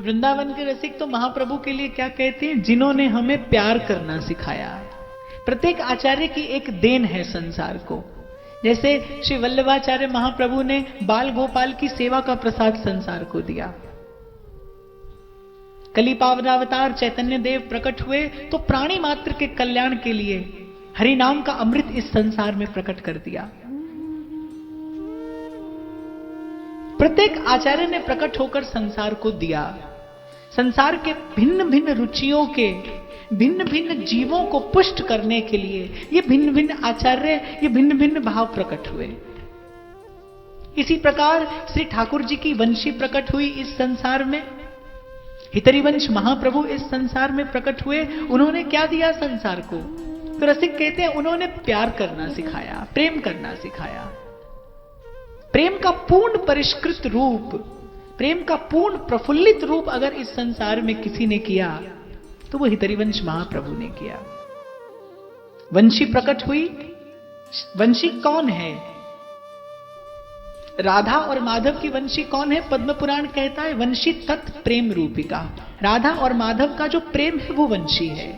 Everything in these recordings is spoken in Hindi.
वृंदावन के रसिक तो महाप्रभु के लिए क्या कहते हैं, जिन्होंने हमें प्यार करना सिखाया। प्रत्येक आचार्य की एक देन है संसार को। जैसे श्री वल्लभाचार्य महाप्रभु ने बाल गोपाल की सेवा का प्रसाद संसार को दिया। कली पावनावतार चैतन्य देव प्रकट हुए तो प्राणी मात्र के कल्याण के लिए हरि नाम का अमृत इस संसार में प्रकट कर दिया। प्रत्येक आचार्य ने प्रकट होकर संसार को दिया। संसार के भिन्न भिन्न रुचियों के भिन्न भिन्न जीवों को पुष्ट करने के लिए ये भिन्न भिन्न आचार्य, ये भिन्न भिन्न भाव प्रकट हुए। इसी प्रकार श्री ठाकुर जी की वंशी प्रकट हुई इस संसार में। हितरिवंश महाप्रभु इस संसार में प्रकट हुए। उन्होंने क्या दिया संसार को? तो रसिक कहते हैं उन्होंने प्यार करना सिखाया, प्रेम करना सिखाया। प्रेम का पूर्ण परिष्कृत रूप, प्रेम का पूर्ण प्रफुल्लित रूप अगर इस संसार में किसी ने किया तो वो हितरिवंश महाप्रभु ने किया। वंशी प्रकट हुई। वंशी कौन है? राधा और माधव की वंशी कौन है? पद्म पुराण कहता है वंशी तत् प्रेम रूपिका। राधा और माधव का जो प्रेम है वो वंशी है।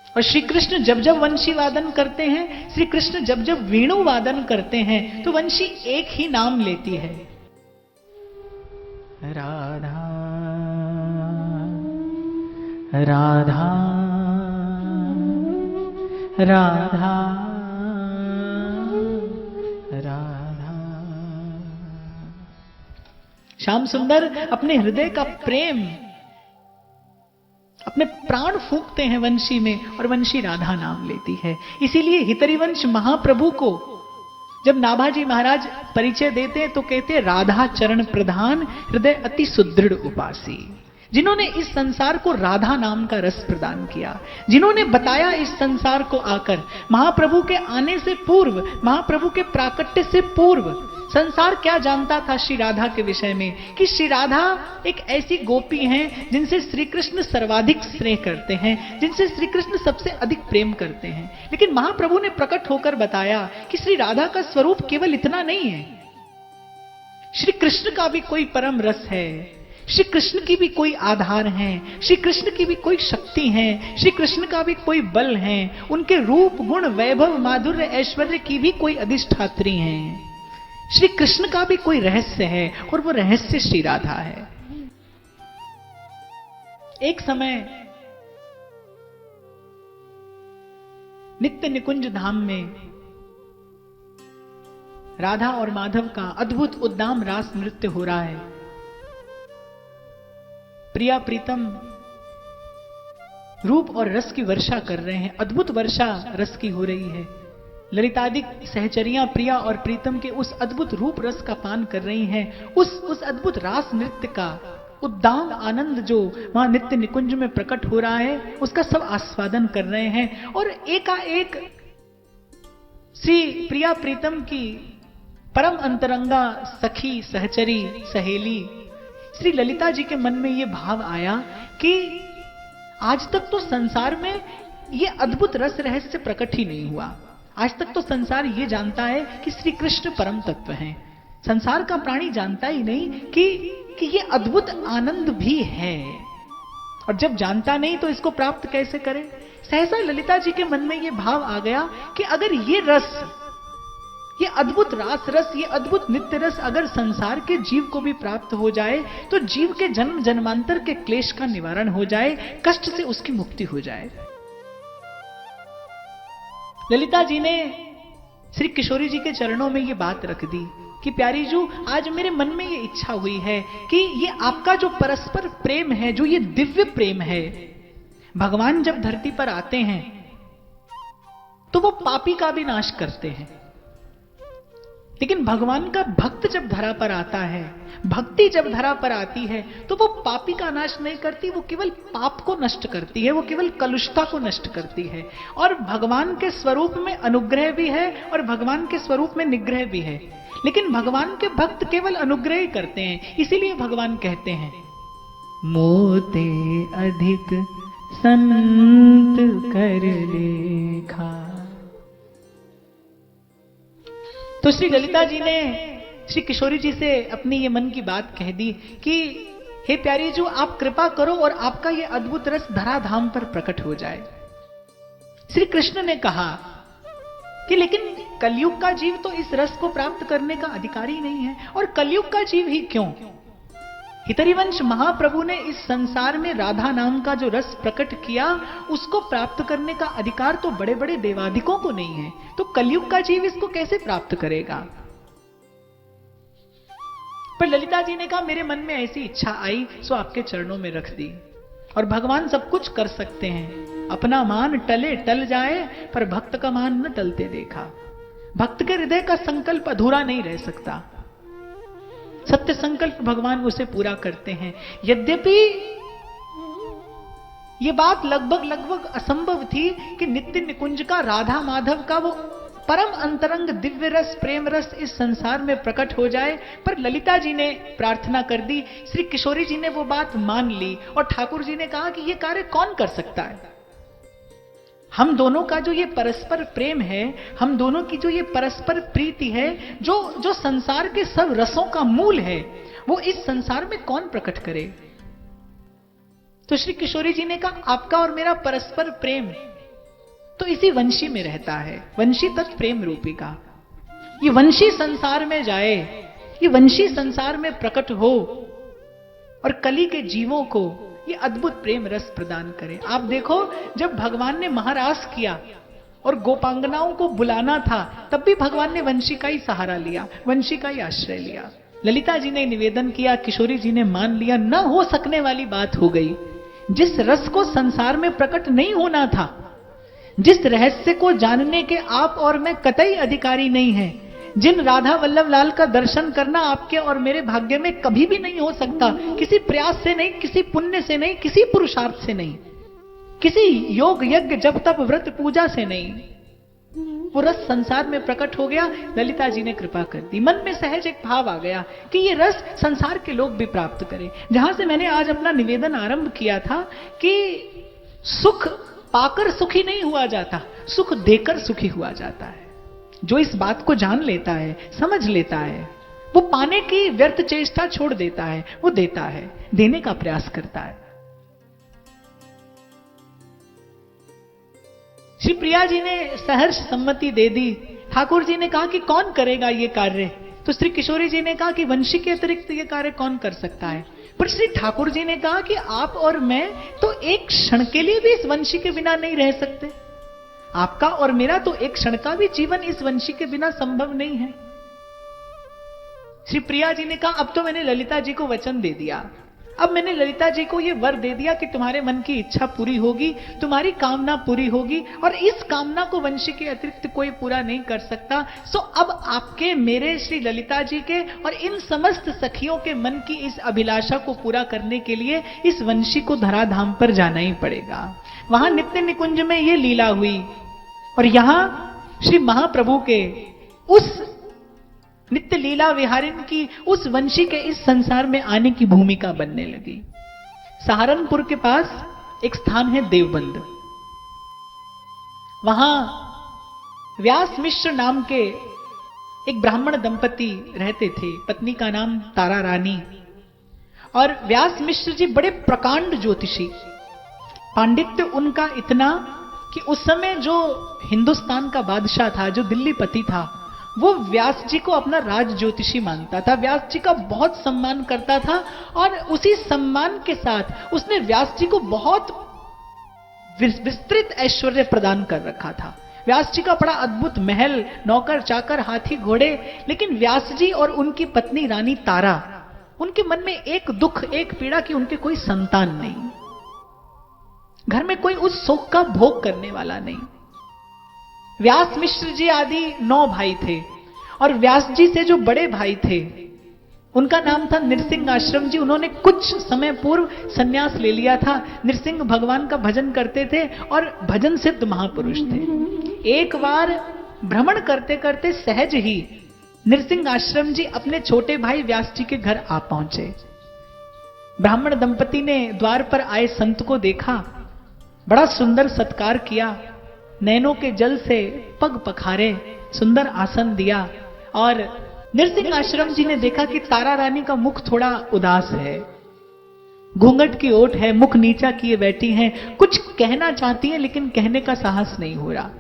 और श्री कृष्ण जब जब वंशी वादन करते हैं, श्री कृष्ण जब जब वेणु वादन करते हैं तो वंशी एक ही नाम लेती है, राधा राधा राधा राधा। श्याम सुंदर अपने हृदय का प्रेम, अपने प्राण फूंकते हैं वंशी में और वंशी राधा नाम लेती है। इसीलिए हितरिवंश महाप्रभु को जब नाभाजी महाराज परिचय देते हैं तो कहते हैं राधा चरण प्रधान हृदय अति सुदृढ़ उपासी। जिन्होंने इस संसार को राधा नाम का रस प्रदान किया, जिन्होंने बताया इस संसार को आकर, महाप्रभु के आने से पूर्व, महाप्रभु के प्राकट्य से पूर्व संसार क्या जानता था श्री राधा के विषय में, कि श्री राधा एक ऐसी गोपी हैं जिनसे श्री कृष्ण सर्वाधिक स्नेह करते हैं, जिनसे श्री कृष्ण सबसे अधिक प्रेम करते हैं। लेकिन महाप्रभु ने प्रकट होकर बताया कि श्री राधा का स्वरूप केवल इतना नहीं है, श्री कृष्ण का भी कोई परम रस है, श्री कृष्ण की भी कोई आधार है, श्री कृष्ण की भी कोई शक्ति है, श्री कृष्ण का भी कोई बल है, उनके रूप गुण वैभव माधुर्य ऐश्वर्य की भी कोई अधिष्ठात्री है, श्री कृष्ण का भी कोई रहस्य है और वो रहस्य श्री राधा है। एक समय नित्य निकुंज धाम में राधा और माधव का अद्भुत उद्दाम रास नृत्य हो रहा है। प्रिया प्रीतम रूप और रस की वर्षा कर रहे हैं, अद्भुत वर्षा रस की हो रही है। ललितादिक सहचरियां प्रिया और प्रीतम के उस अद्भुत रूप रस का पान कर रही हैं। उस अद्भुत रास नृत्य का उद्दाम आनंद जो वहां नित्य निकुंज में प्रकट हो रहा है, उसका सब आस्वादन कर रहे हैं। और एकाएक श्री प्रिया प्रीतम की परम अंतरंगा सखी सहचरी सहेली श्री ललिता जी के मन में यह भाव आया कि आज तक तो संसार में यह अद्भुत रस रहस्य प्रकट ही नहीं हुआ। आज तक तो संसार ये जानता है कि श्री कृष्ण परम तत्व हैं। संसार का प्राणी जानता ही नहीं कि ये अद्भुत आनंद भी है। और जब जानता नहीं तो इसको प्राप्त कैसे करे? सहसा ललिता जी के मन में ये भाव आ गया कि अगर ये रस, ये अद्भुत रास रस, ये अद्भुत नित्य रस अगर संसार के जीव को भी प्राप्त हो जाए तो जीव के जन्म जन्मांतर के क्लेश का निवारण हो जाए, कष्ट से उसकी मुक्ति हो जाए। ललिता जी ने श्री किशोरी जी के चरणों में ये बात रख दी कि प्यारी जू, आज मेरे मन में ये इच्छा हुई है कि ये आपका जो परस्पर प्रेम है, जो ये दिव्य प्रेम है, भगवान जब धरती पर आते हैं तो वो पापी का भी नाश करते हैं, लेकिन भगवान का भक्त जब धरा पर आता है, भक्ति जब धरा पर आती है तो वो पापी का नाश नहीं करती, वो केवल पाप को नष्ट करती है, वो केवल कलुषता को नष्ट करती है। और भगवान के स्वरूप में अनुग्रह भी है और भगवान के स्वरूप में निग्रह भी है, लेकिन भगवान के भक्त केवल अनुग्रह ही करते हैं। इसीलिए भगवान कहते हैं मोते अधिक संत कर लेखा। तो श्री ललिता जी ने श्री किशोरी जी से अपनी ये मन की बात कह दी कि हे प्यारी जो आप कृपा करो और आपका ये अद्भुत रस धराधाम पर प्रकट हो जाए। श्री कृष्ण ने कहा कि लेकिन कलयुग का जीव तो इस रस को प्राप्त करने का अधिकारी नहीं है। और कलयुग का जीव ही क्यों, हितरिवंश महाप्रभु ने इस संसार में राधा नाम का जो रस प्रकट किया उसको प्राप्त करने का अधिकार तो बड़े बड़े देवादिकों को नहीं है, तो कलयुग का जीव इसको कैसे प्राप्त करेगा। पर ललिता जी ने कहा मेरे मन में ऐसी इच्छा आई सो आपके चरणों में रख दी। और भगवान सब कुछ कर सकते हैं, अपना मान टले टल जाए पर भक्त का मान न टलते देखा। भक्त के हृदय का संकल्प अधूरा नहीं रह सकता, सत्य संकल्प भगवान उसे पूरा करते हैं। यद्यपि यह बात लगभग असंभव थी कि नित्य निकुंज का राधा माधव का वो परम अंतरंग दिव्य रस प्रेम रस इस संसार में प्रकट हो जाए, पर ललिता जी ने प्रार्थना कर दी, श्री किशोरी जी ने वो बात मान ली और ठाकुर जी ने कहा कि ये कार्य कौन कर सकता है। हम दोनों का जो ये परस्पर प्रेम है, हम दोनों की जो ये परस्पर प्रीति है, जो संसार के सब रसों का मूल है, वो इस संसार में कौन प्रकट करे। तो श्री किशोरी जी ने कहा आपका और मेरा परस्पर प्रेम तो इसी वंशी में रहता है, वंशी तत् प्रेम रूपी का। ये वंशी संसार में जाए, ये वंशी संसार में प्रकट हो और कली के जीवों को ये अद्भुत प्रेम रस प्रदान करे। आप देखो जब भगवान ने महारास किया और गोपांगनाओं को बुलाना था, तब भी भगवान ने वंशी का ही सहारा लिया, वंशी का ही आश्रय लिया। ललिता जी ने निवेदन किया, किशोरी जी ने मान लिया, न हो सकने वाली बात हो गई। जिस रस को संसार में प्रकट नहीं होना था, जिस रहस्य को जानने के आप और मैं कतई अधिकारी नहीं है, जिन राधा वल्लभ लाल का दर्शन करना आपके और मेरे भाग्य में कभी भी नहीं हो सकता, किसी प्रयास से नहीं, किसी पुण्य से नहीं, किसी पुरुषार्थ से नहीं, किसी योग यज्ञ जप तप व्रत पूजा से नहीं, वो रस संसार में प्रकट हो गया। ललिता जी ने कृपा कर दी। मन में सहज एक भाव आ गया कि ये रस संसार के लोग भी प्राप्त करें। जहां से मैंने आज अपना निवेदन आरंभ किया था कि सुख पाकर सुखी नहीं हुआ जाता, सुख देकर सुखी हुआ जाता है। जो इस बात को जान लेता है, समझ लेता है, वो पाने की व्यर्थ चेष्टा छोड़ देता है, वो देता है, देने का प्रयास करता है। श्री प्रिया जी ने सहर्ष सम्मति दे दी। ठाकुर जी ने कहा कि कौन करेगा ये कार्य, तो श्री किशोरी जी ने कहा कि वंशी के अतिरिक्त ये कार्य कौन कर सकता है। पर श्री ठाकुर जी ने कहा कि आप और मैं तो एक क्षण के लिए भी इस वंशी के बिना नहीं रह सकते। आपका और मेरा तो एक क्षण का भी जीवन इस वंशी के बिना संभव नहीं है। श्री प्रिया जी ने कहा अब तो मैंने ललिता जी को वचन दे दिया, अब मैंने ललिता जी को यह वर दे दिया कि तुम्हारे मन की इच्छा पूरी होगी, तुम्हारी कामना पूरी होगी, और इस कामना को वंशी के अतिरिक्त कोई पूरा नहीं कर सकता। सो अब आपके, मेरे, श्री ललिता जी के और इन समस्त सखियों के मन की इस अभिलाषा को पूरा करने के लिए इस वंशी को धराधाम पर जाना ही पड़ेगा। वहां नित्य निकुंज में ये लीला हुई और यहां श्री महाप्रभु के उस नित्य लीला विहारिन की उस वंशी के इस संसार में आने की भूमिका बनने लगी। सहारनपुर के पास एक स्थान है देवबंद। वहां व्यास मिश्र नाम के एक ब्राह्मण दंपति रहते थे। पत्नी का नाम तारा रानी और व्यास मिश्र जी बड़े प्रकांड ज्योतिषी। पांडित्य उनका इतना कि उस समय जो हिंदुस्तान का बादशाह था, जो दिल्ली पति था, वो व्यास जी को अपना राज ज्योतिषी मानता था, व्यास जी का बहुत सम्मान करता था और उसी सम्मान के साथ उसने व्यास जी को बहुत विस्तृत ऐश्वर्य प्रदान कर रखा था। व्यास जी का बड़ा अद्भुत महल, नौकर चाकर, हाथी घोड़े। लेकिन व्यास जी और उनकी पत्नी रानी तारा, उनके मन में एक दुख, एक पीड़ा कि उनके कोई संतान नहीं, घर में कोई उस सुख का भोग करने वाला नहीं। व्यास मिश्र जी आदि 9 भाई थे और व्यास जी से जो बड़े भाई थे उनका नाम था नृसिंह आश्रम जी। उन्होंने कुछ समय पूर्व संन्यास ले लिया था। नृसिंह भगवान का भजन करते थे और भजन सिद्ध महापुरुष थे। एक बार भ्रमण करते करते सहज ही नृसिंह आश्रम जी अपने छोटे भाई व्यास जी के घर आ पहुंचे। ब्राह्मण दंपति ने द्वार पर आए संत को देखा, बड़ा सुंदर सत्कार किया, नैनों के जल से पग पखारे, सुंदर आसन दिया। और नृसिंह आश्रम जी ने देखा कि तारा रानी का मुख थोड़ा उदास है, घूंघट की ओट है, मुख नीचा किए बैठी हैं, कुछ कहना चाहती हैं लेकिन कहने का साहस नहीं हो रहा।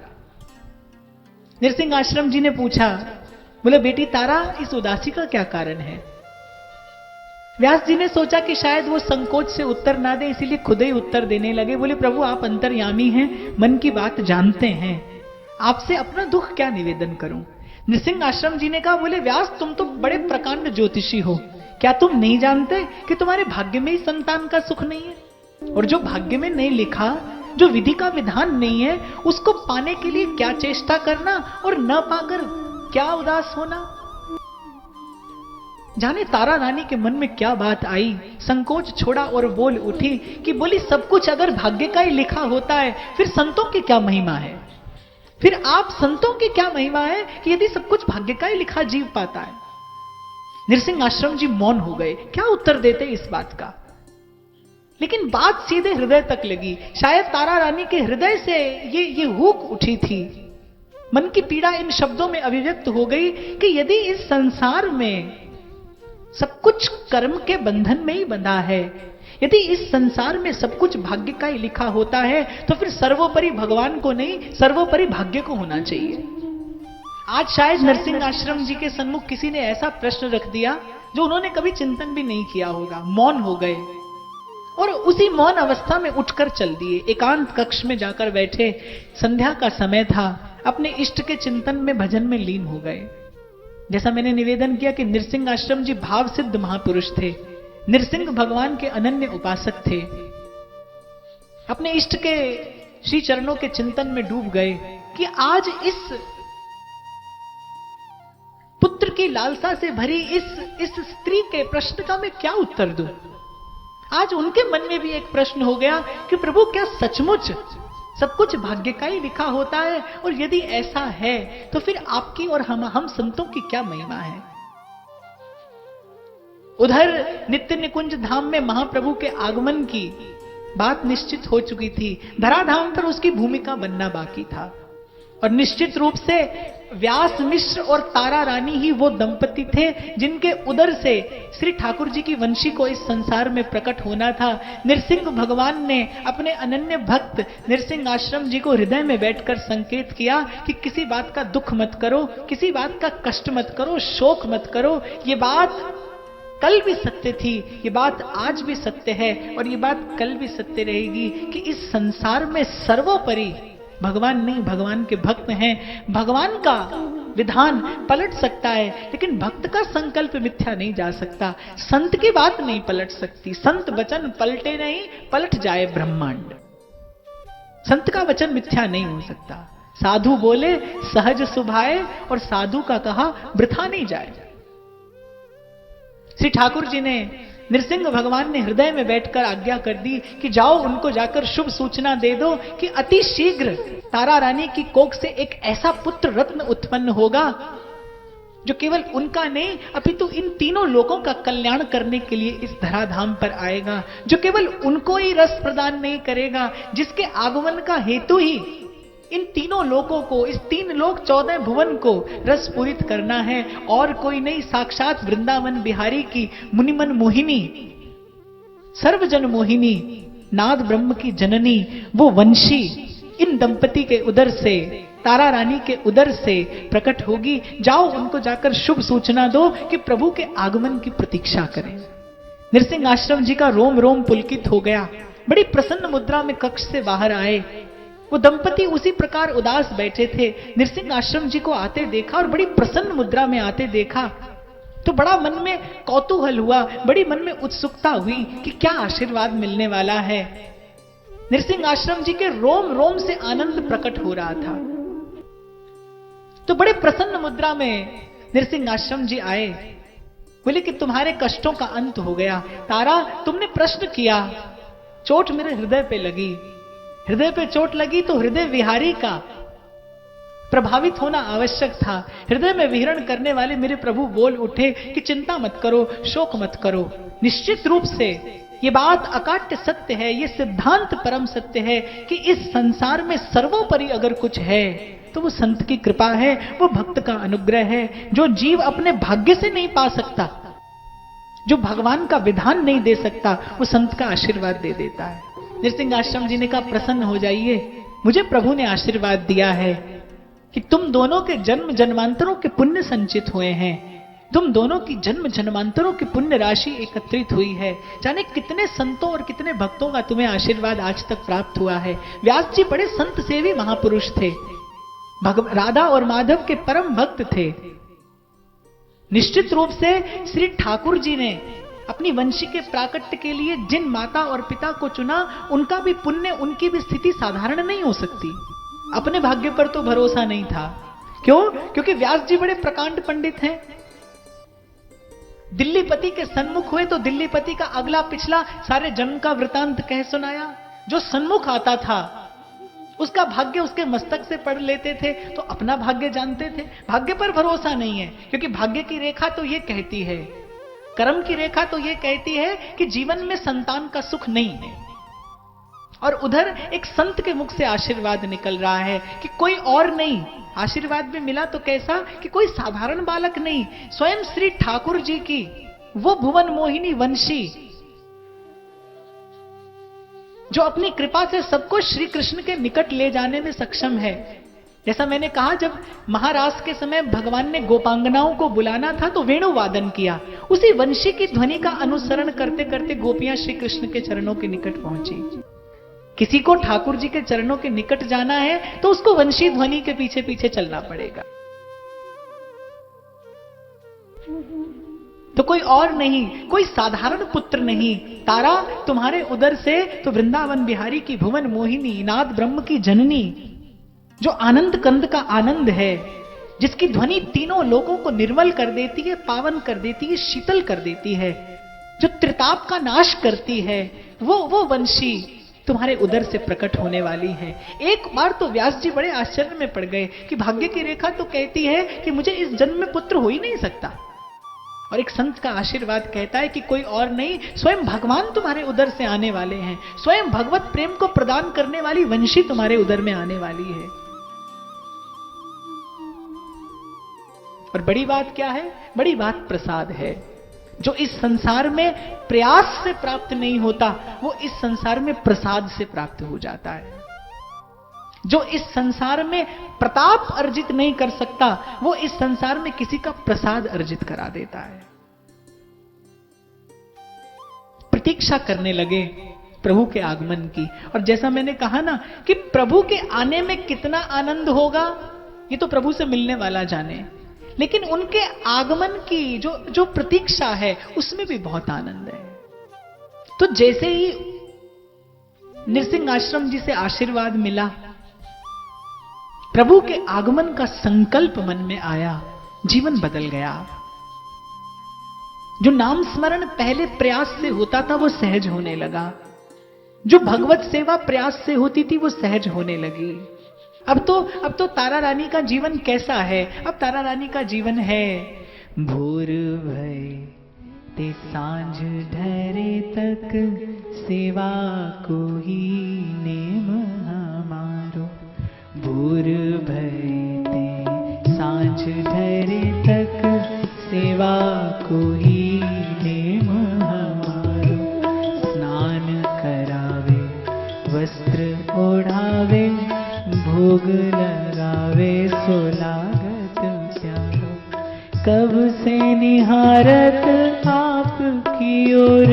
नृसिंह आश्रम जी ने पूछा, बोले बेटी तारा, इस उदासी का क्या कारण है? व्यास जी ने सोचा कि शायद वो संकोच से उत्तर ना दे, इसीलिए खुद ही उत्तर देने लगे। बोले प्रभु आप अंतर्यामी हैं, मन की बात जानते हैं, आपसे अपना दुख क्या निवेदन करूं? नृसिंह आश्रम जी ने कहा, बोले व्यास तुम तो बड़े प्रकांड ज्योतिषी हो, क्या तुम नहीं जानते कि तुम्हारे भाग्य में ही संतान का सुख नहीं है? और जो भाग्य में नहीं लिखा, जो विधि का विधान नहीं है, उसको पाने के लिए क्या चेष्टा करना और न पाकर क्या उदास होना। जाने तारा रानी के मन में क्या बात आई, संकोच छोड़ा और बोल उठी कि बोली सब कुछ अगर भाग्य का ही लिखा होता है, फिर संतों की क्या महिमा है? फिर आप संतों की क्या महिमा है कि यदि सब कुछ भाग्य का ही लिखा जीव पाता है? नृसिंह आश्रम जी मौन हो गए, क्या उत्तर देते इस बात का। लेकिन बात सीधे हृदय तक लगी। शायद तारा रानी के हृदय से ये हुक उठी थी, मन की पीड़ा इन शब्दों में अभिव्यक्त हो गई कि यदि इस संसार में सब कुछ कर्म के बंधन में ही बंधा है, यदि इस संसार में सब कुछ भाग्य का ही लिखा होता है, तो फिर सर्वोपरि भगवान को नहीं, सर्वोपरि भाग्य को होना चाहिए। आज शायद नृसिंह आश्रम जी के सन्मुख किसी ने ऐसा प्रश्न रख दिया जो उन्होंने कभी चिंतन भी नहीं किया होगा। मौन हो गए और उसी मौन अवस्था में उठकर चल दिए। एकांत कक्ष में जाकर बैठे, संध्या का समय था, अपने इष्ट के चिंतन में भजन में लीन हो गए। जैसा मैंने निवेदन किया कि नृसिंह आश्रम जी भाव सिद्ध महापुरुष थे, नृसिंह भगवान के अनन्य उपासक थे, अपने इष्ट के श्री चरणों के चिंतन में डूब गए कि आज इस पुत्र की लालसा से भरी इस स्त्री के प्रश्न का मैं क्या उत्तर दूं। आज उनके मन में भी एक प्रश्न हो गया कि प्रभु क्या सचमुच सब कुछ भाग्य का ही लिखा होता है? और यदि ऐसा है तो फिर आपकी और हम संतों की क्या महिमा है? उधर नित्य निकुंज धाम में महाप्रभु के आगमन की बात निश्चित हो चुकी थी, धराधाम पर उसकी भूमिका बनना बाकी था। और निश्चित रूप से व्यास मिश्र और तारा रानी ही वो दंपति थे जिनके उदर से श्री ठाकुर जी की वंशी को इस संसार में प्रकट होना था। नृसिंह भगवान ने अपने अनन्य भक्त नृसिंह आश्रम जी को हृदय में बैठकर संकेत किया कि किसी बात का दुख मत करो, किसी बात का कष्ट मत करो, शोक मत करो। ये बात कल भी सत्य थी, ये बात आज भी सत्य है और ये बात कल भी सत्य रहेगी कि इस संसार में सर्वोपरि भगवान नहीं, भगवान के भक्त हैं। भगवान का विधान पलट सकता है लेकिन भक्त का संकल्प मिथ्या नहीं जा सकता। संत की बात नहीं पलट सकती, संत वचन पलटे नहीं, पलट जाए ब्रह्मांड। संत का वचन मिथ्या नहीं हो सकता। साधु बोले सहज सुभाए और साधु का कहा वृथा नहीं जाए। श्री ठाकुर जी ने, नृसिंह भगवान ने हृदय में बैठकर आज्ञा कर दी कि जाओ उनको जाकर शुभ सूचना दे दो कि अति शीघ्र तारा रानी की कोख से एक ऐसा पुत्र रत्न उत्पन्न होगा जो केवल उनका नहीं अपितु इन तीनों लोगों का कल्याण करने के लिए इस धराधाम पर आएगा, जो केवल उनको ही रस प्रदान नहीं करेगा, जिसके आगमन का हेतु ही इन तीनों लोगों को, इस 3 लोक 14 भुवन को रस पूरित करना है। और कोई नहीं, साक्षात वृंदावन बिहारी की मुनिमन मोहिनी, सर्वजन मोहिनी, नाद ब्रह्म की जननी, वो वंशी इन दंपति के उदर से, तारा रानी के उदर से प्रकट होगी। जाओ उनको जाकर शुभ सूचना दो कि प्रभु के आगमन की प्रतीक्षा करें। नृसिंह आश्रम जी का रोम रोम पुलकित हो गया। बड़ी प्रसन्न मुद्रा में कक्ष से बाहर आए। वो दंपति उसी प्रकार उदास बैठे थे। नृसिंह आश्रम जी को आते देखा और बड़ी प्रसन्न मुद्रा में आते देखा तो बड़ा मन में कौतूहल हुआ, बड़ी मन में उत्सुकता हुई कि क्या आशीर्वाद मिलने वाला है। नृसिंह आश्रम जी के रोम रोम से आनंद प्रकट हो रहा था। तो बड़े प्रसन्न मुद्रा में नृसिंह आश्रम जी आए, बोले कि तुम्हारे कष्टों का अंत हो गया। तारा, तुमने प्रश्न किया, चोट मेरे हृदय पे लगी। हृदय पे चोट लगी तो हृदय विहारी का प्रभावित होना आवश्यक था। हृदय में विहरण करने वाले मेरे प्रभु बोल उठे कि चिंता मत करो, शोक मत करो। निश्चित रूप से ये बात अकाट्य सत्य है, ये सिद्धांत परम सत्य है कि इस संसार में सर्वोपरि अगर कुछ है तो वो संत की कृपा है, वो भक्त का अनुग्रह है, जो जीव अपने भाग्य से नहीं पा सकता। जो भगवान का विधान नहीं दे सकता वो संत का आशीर्वाद दे देता है। नृसिंह आश्रम जी ने कहा प्रसन्न हो जाइए, मुझे प्रभु ने आशीर्वाद दिया है कि तुम दोनों के जन्म जन्मांतरों के पुण्य संचित हुए हैं, तुम दोनों की जन्म जन्मांतरों की पुण्य राशि एकत्रित हुई है। जाने कितने संतों और कितने भक्तों का तुम्हें आशीर्वाद आज तक प्राप्त हुआ है। व्यास जी बड़े संत सेवी महापुरुष थे, राधा और माधव के परम भक्त थे। निश्चित रूप से श्री ठाकुर जी ने अपनी वंशी के प्राकट्य के लिए जिन माता और पिता को चुना, उनका भी पुण्य, उनकी भी स्थिति साधारण नहीं हो सकती। अपने भाग्य पर तो भरोसा नहीं था। क्यों? क्योंकि व्यास जी बड़े प्रकांड पंडित हैं। दिल्लीपति के सन्मुख हुए तो दिल्लीपति का अगला पिछला सारे जन्म का वृतांत कह सुनाया। जो सन्मुख आता था उसका भाग्य उसके मस्तक से पढ़ लेते थे, तो अपना भाग्य जानते थे। भाग्य पर भरोसा नहीं है, क्योंकि भाग्य की रेखा तो ये कहती है, कर्म की रेखा तो ये कहती है कि जीवन में संतान का सुख नहीं है, और उधर एक संत के मुख से आशीर्वाद निकल रहा है कि कोई और नहीं, आशीर्वाद भी मिला तो कैसा कि कोई साधारण बालक नहीं, स्वयं श्री ठाकुर जी की वो भुवन मोहिनी वंशी जो अपनी कृपा से सबको श्री कृष्ण के निकट ले जाने में सक्षम है। जैसा मैंने कहा, जब महारास के समय भगवान ने गोपांगनाओं को बुलाना था तो वेणु वादन किया, उसी वंशी की ध्वनि का अनुसरण करते करते गोपियां श्री कृष्ण के चरणों के निकट पहुंची। किसी को ठाकुर जी के चरणों के निकट जाना है तो उसको वंशी ध्वनि के पीछे पीछे चलना पड़ेगा। तो कोई और नहीं, कोई साधारण पुत्र नहीं, तारा तुम्हारे उदर से तो वृंदावन बिहारी की भुवन मोहिनी, नाद ब्रह्म की जननी, जो आनंद कंद का आनंद है, जिसकी ध्वनि तीनों लोगों को निर्मल कर देती है, पावन कर देती है, शीतल कर देती है, जो त्रिताप का नाश करती है, वो वंशी तुम्हारे उदर से प्रकट होने वाली है। एक बार तो व्यास जी बड़े आश्चर्य में पड़ गए कि भाग्य की रेखा तो कहती है कि मुझे इस जन्म में पुत्र हो ही नहीं सकता, और एक संत का आशीर्वाद कहता है कि कोई और नहीं, स्वयं भगवान तुम्हारे उदर से आने वाले हैं, स्वयं भगवत प्रेम को प्रदान करने वाली वंशी तुम्हारे उदर में आने वाली है। और बड़ी बात क्या है? बड़ी बात प्रसाद है। जो इस संसार में प्रयास से प्राप्त नहीं होता, वो इस संसार में प्रसाद से प्राप्त हो जाता है। जो इस संसार में प्रताप अर्जित नहीं कर सकता, वो इस संसार में किसी का प्रसाद अर्जित करा देता है। प्रतीक्षा करने लगे प्रभु के आगमन की, और जैसा मैंने कहा ना कि प्रभु के आने में कितना आनंद होगा ये तो प्रभु से मिलने वाला जाने, लेकिन उनके आगमन की जो प्रतीक्षा है उसमें भी बहुत आनंद है। तो जैसे ही नृसिंह आश्रम जी से आशीर्वाद मिला, प्रभु के आगमन का संकल्प मन में आया, जीवन बदल गया। जो नाम स्मरण पहले प्रयास से होता था वो सहज होने लगा, जो भगवत सेवा प्रयास से होती थी वो सहज होने लगी। अब तो तारा रानी का जीवन कैसा है? अब तारा रानी का जीवन है, भोर भय ते सांझ ढरे तक सेवा को ही नेम हमारो, भोर भय ते सांझ ढरे तक सेवा को ही नेम हमारो, स्नान करावे वस्त्र ओढ़ावे भोग लगावे सो लागत प्यारो, कब से निहारत आप की ओर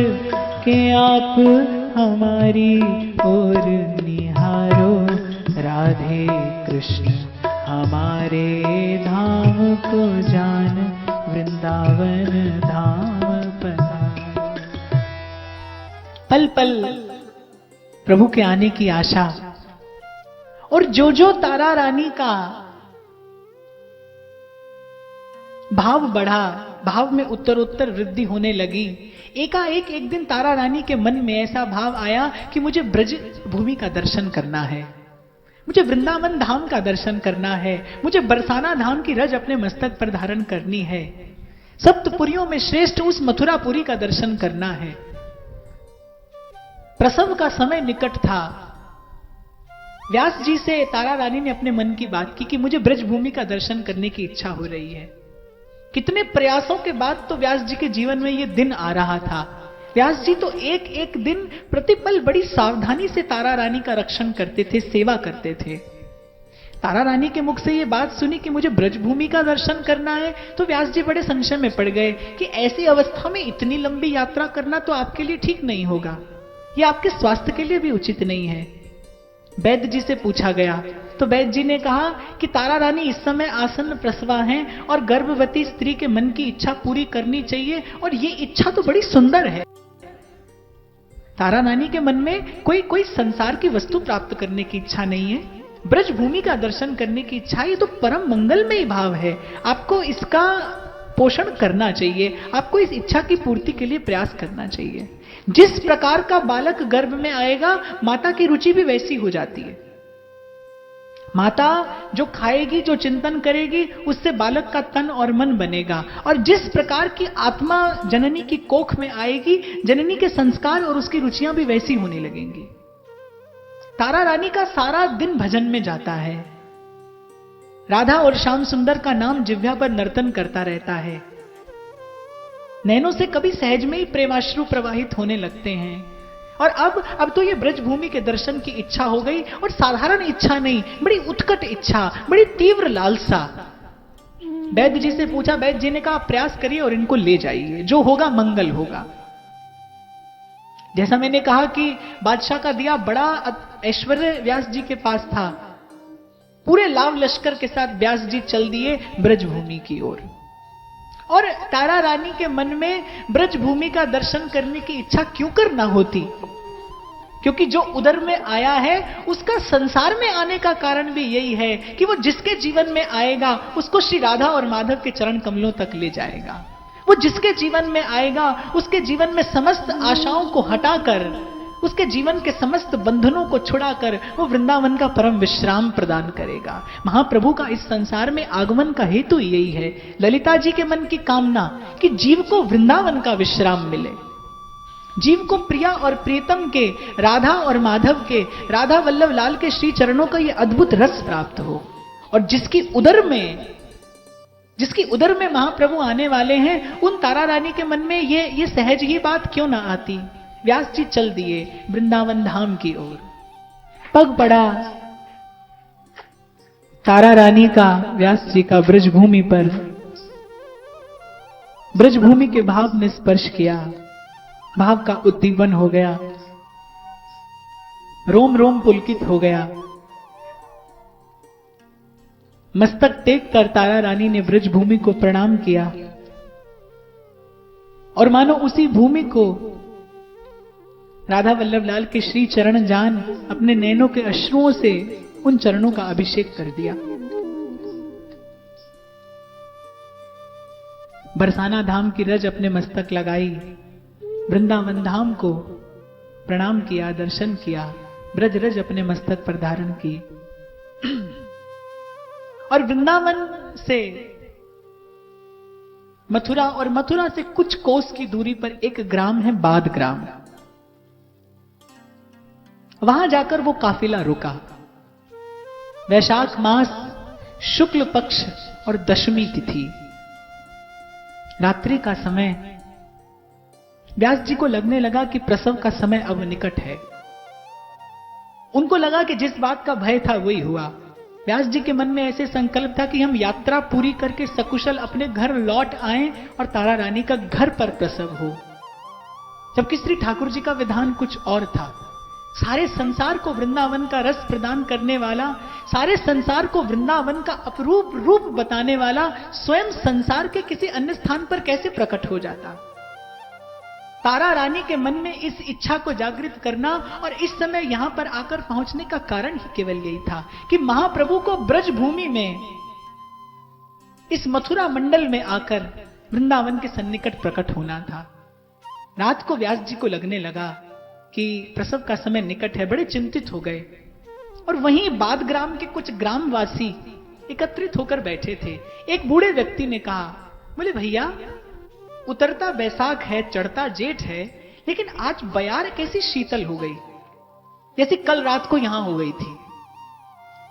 के आप हमारी ओर निहारो, राधे कृष्ण हमारे धाम को जान वृंदावन धाम पधारो। पल पल प्रभु के आने की आशा, और जो तारा रानी का भाव बढ़ा, भाव में उत्तरोत्तर वृद्धि होने लगी। एकाएक एक दिन तारा रानी के मन में ऐसा भाव आया कि मुझे ब्रज भूमि का दर्शन करना है, मुझे वृंदावन धाम का दर्शन करना है, मुझे बरसाना धाम की रज अपने मस्तक पर धारण करनी है, सप्तपुरियों में श्रेष्ठ उस मथुरापुरी का दर्शन करना है। प्रसव का समय निकट था। व्यास जी से तारा रानी ने अपने मन की बात की कि मुझे ब्रजभूमि का दर्शन करने की इच्छा हो रही है। कितने प्रयासों के बाद तो व्यास जी के जीवन में यह दिन आ रहा था। व्यास जी तो एक एक दिन प्रतिपल बड़ी सावधानी से तारा रानी का रक्षण करते थे, सेवा करते थे। तारा रानी के मुख से ये बात सुनी कि मुझे ब्रजभूमि का दर्शन करना है, तो व्यास जी बड़े संशय में पड़ गए कि ऐसी अवस्था में इतनी लंबी यात्रा करना तो आपके लिए ठीक नहीं होगा, ये आपके स्वास्थ्य के लिए भी उचित नहीं है। वैद्य जी से पूछा गया तो वैद्य जी ने कहा कि तारा रानी इस समय आसन्न प्रसवा हैं और गर्भवती स्त्री के मन की इच्छा पूरी करनी चाहिए, और ये इच्छा तो बड़ी सुंदर है। तारा रानी के मन में कोई संसार की वस्तु प्राप्त करने की इच्छा नहीं है, ब्रजभूमि का दर्शन करने की इच्छा, ये तो परम मंगलमय भाव है। आपको इसका पोषण करना चाहिए, आपको इस इच्छा की पूर्ति के लिए प्रयास करना चाहिए। जिस प्रकार का बालक गर्भ में आएगा, माता की रुचि भी वैसी हो जाती है। माता जो खाएगी, जो चिंतन करेगी, उससे बालक का तन और मन बनेगा। और जिस प्रकार की आत्मा जननी की कोख में आएगी, जननी के संस्कार और उसकी रुचियां भी वैसी होने लगेंगी। तारा रानी का सारा दिन भजन में जाता है। राधा और श्याम सुंदर का नाम जिह्वा पर नर्तन करता रहता है। नैनों से कभी सहज में ही प्रेमाश्रु प्रवाहित होने लगते हैं। और अब तो ये ब्रजभूमि के दर्शन की इच्छा हो गई, और साधारण इच्छा नहीं, बड़ी उत्कट इच्छा, बड़ी तीव्र लालसा। वैद्य जी से पूछा, वैद्य जी ने कहा प्रयास करिए और इनको ले जाइए, जो होगा मंगल होगा। जैसा मैंने कहा कि बादशाह का दिया बड़ा ऐश्वर्य व्यास जी के पास था, पूरे लाव लश्कर के साथ व्यास जी चल दिए ब्रजभूमि की ओर। और तारा रानी के मन में ब्रजभूमि का दर्शन करने की इच्छा क्यों करना होती, क्योंकि जो उदर में आया है उसका संसार में आने का कारण भी यही है कि वो जिसके जीवन में आएगा उसको श्री राधा और माधव के चरण कमलों तक ले जाएगा। वो जिसके जीवन में आएगा उसके जीवन में समस्त आशाओं को हटाकर, उसके जीवन के समस्त बंधनों को छुड़ाकर वो वृंदावन का परम विश्राम प्रदान करेगा। महाप्रभु का इस संसार में आगमन का हेतु यही है। ललिता जी के मन की कामना कि जीव को वृंदावन का विश्राम मिले, जीव को प्रिया और प्रीतम के, राधा और माधव के, राधा वल्लभ लाल के श्री चरणों का ये अद्भुत रस प्राप्त हो। और जिसकी उदर में महाप्रभु आने वाले हैं, उन तारा रानी के मन में ये सहज ही बात क्यों ना आती। व्यास जी चल दिए वृंदावन धाम की ओर। पग पड़ा तारा रानी का व्यास जी का ब्रजभूमि पर। ब्रजभूमि के भाव ने स्पर्श किया, भाव का उद्दीपन हो गया, रोम रोम पुलकित हो गया। मस्तक टेक कर तारा रानी ने ब्रजभूमि को प्रणाम किया, और मानो उसी भूमि को राधा वल्लभ लाल के श्री चरण जान अपने नैनों के अश्रुओं से उन चरणों का अभिषेक कर दिया। बरसाना धाम की रज अपने मस्तक लगाई, वृंदावन धाम को प्रणाम किया, दर्शन किया, ब्रज रज अपने मस्तक पर धारण की। और वृंदावन से मथुरा, और मथुरा से कुछ कोस की दूरी पर एक ग्राम है बाद ग्राम। वहां जाकर वो काफिला रुका। वैशाख मास शुक्ल पक्ष और दशमी तिथि, रात्रि का समय। व्यास जी को लगने लगा कि प्रसव का समय अब निकट है। उनको लगा कि जिस बात का भय था वही हुआ। व्यास जी के मन में ऐसे संकल्प था कि हम यात्रा पूरी करके सकुशल अपने घर लौट आएं और तारा रानी का घर पर प्रसव हो। जबकि श्री ठाकुर जी का विधान कुछ और था। सारे संसार को वृंदावन का रस प्रदान करने वाला, सारे संसार को वृंदावन का अपरूप रूप बताने वाला स्वयं संसार के किसी अन्य स्थान पर कैसे प्रकट हो जाता। तारा रानी के मन में इस इच्छा को जागृत करना और इस समय यहां पर आकर पहुंचने का कारण ही केवल यही था कि महाप्रभु को ब्रजभूमि में, इस मथुरा मंडल में आकर वृंदावन के सन्निकट प्रकट होना था। रात को व्यास जी को लगने लगा कि प्रसव का समय निकट है, बड़े चिंतित हो गए। और वहीं बाद ग्राम के कुछ ग्रामवासी एकत्रित होकर बैठे थे। एक बूढ़े व्यक्ति ने कहा, बोले भैया, उतरता बैसाख है, चढ़ता जेठ है, लेकिन आज बयार कैसी शीतल हो गई, जैसे कल रात को यहां हो गई थी।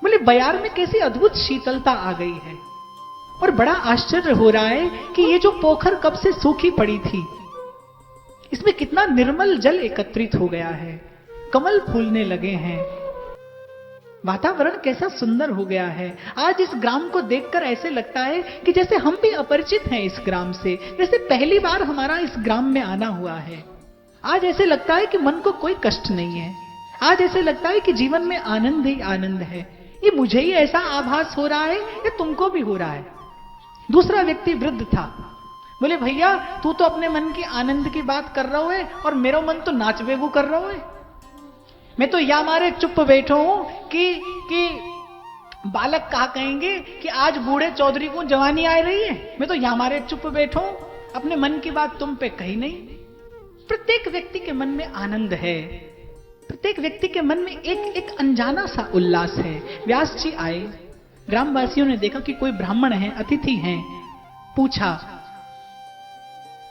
बोले बयार में कैसी अद्भुत शीतलता आ गई है। और बड़ा आश्चर्य हो रहा है कि ये जो पोखर कब से सूखी पड़ी थी, इसमें कितना निर्मल जल एकत्रित हो गया है, कमल फूलने लगे हैं, वातावरण कैसा सुंदर हो गया है। आज इस ग्राम को देखकर ऐसे लगता है कि जैसे हम भी अपरिचित हैं इस ग्राम से, जैसे पहली बार हमारा इस ग्राम में आना हुआ है। आज ऐसे लगता है कि मन को कोई कष्ट नहीं है, आज ऐसे लगता है कि जीवन में आनंद ही आनंद है। ये मुझे ही ऐसा आभास हो रहा है या तुमको भी हो रहा है? दूसरा व्यक्ति वृद्ध था, बोले भैया तू तो अपने मन की आनंद की बात कर रहा है और मेरा मन तो नाच बेगू कर रहा है। मैं तो या मारे चुप बैठो हूं कि बालक कहा कहेंगे कि आज बूढ़े चौधरी को जवानी आ रही है। मैं तो या मारे चुप बैठो हूं, अपने मन की बात तुम पे कही नहीं। प्रत्येक व्यक्ति के मन में आनंद है, प्रत्येक व्यक्ति के मन में एक अनजाना सा उल्लास है। व्यास जी आए, ग्रामवासियों ने देखा कि कोई ब्राह्मण है, अतिथि हैं, पूछा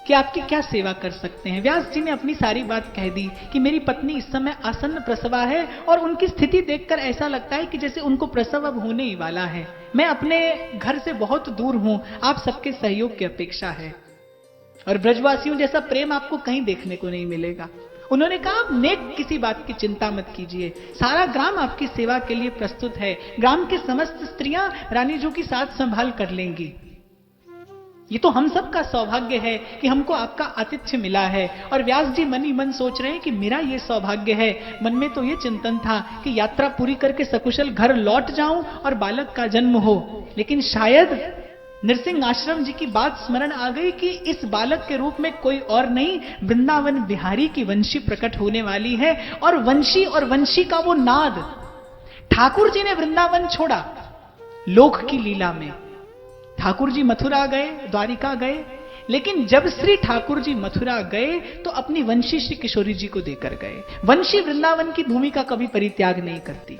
कि आपकी क्या सेवा कर सकते हैं। व्यास जी ने अपनी सारी बात कह दी कि मेरी पत्नी इस समय आसन्न प्रसवा है और उनकी स्थिति देखकर ऐसा लगता है कि जैसे उनको प्रसव अब होने ही वाला है। मैं अपने घर से बहुत दूर हूं, आप सबके सहयोग की अपेक्षा है और ब्रजवासियों जैसा प्रेम आपको कहीं देखने को नहीं मिलेगा। उन्होंने कहा आप नेक किसी बात की चिंता मत कीजिए, सारा ग्राम आपकी सेवा के लिए प्रस्तुत है। ग्राम के समस्त स्त्रियां रानी जी की साथ संभाल कर लेंगी। ये तो हम सब का सौभाग्य है कि हमको आपका आतिथ्य मिला है। और व्यास जी मन ही मन सोच रहे हैं कि मेरा ये सौभाग्य है। मन में तो ये चिंतन था कि यात्रा पूरी करके सकुशल घर लौट जाऊं और बालक का जन्म हो, लेकिन शायद नृसिंह आश्रम जी की बात स्मरण आ गई कि इस बालक के रूप में कोई और नहीं, वृंदावन बिहारी की वंशी प्रकट होने वाली है। और वंशी का वो नाद, ठाकुर जी ने वृंदावन छोड़ा लोक की लीला में। ठाकुर जी मथुरा गए, द्वारिका गए, लेकिन जब श्री ठाकुर जी मथुरा गए तो अपनी वंशी श्री किशोरी जी को देकर गए। वंशी वृंदावन की भूमि का कभी परित्याग नहीं करती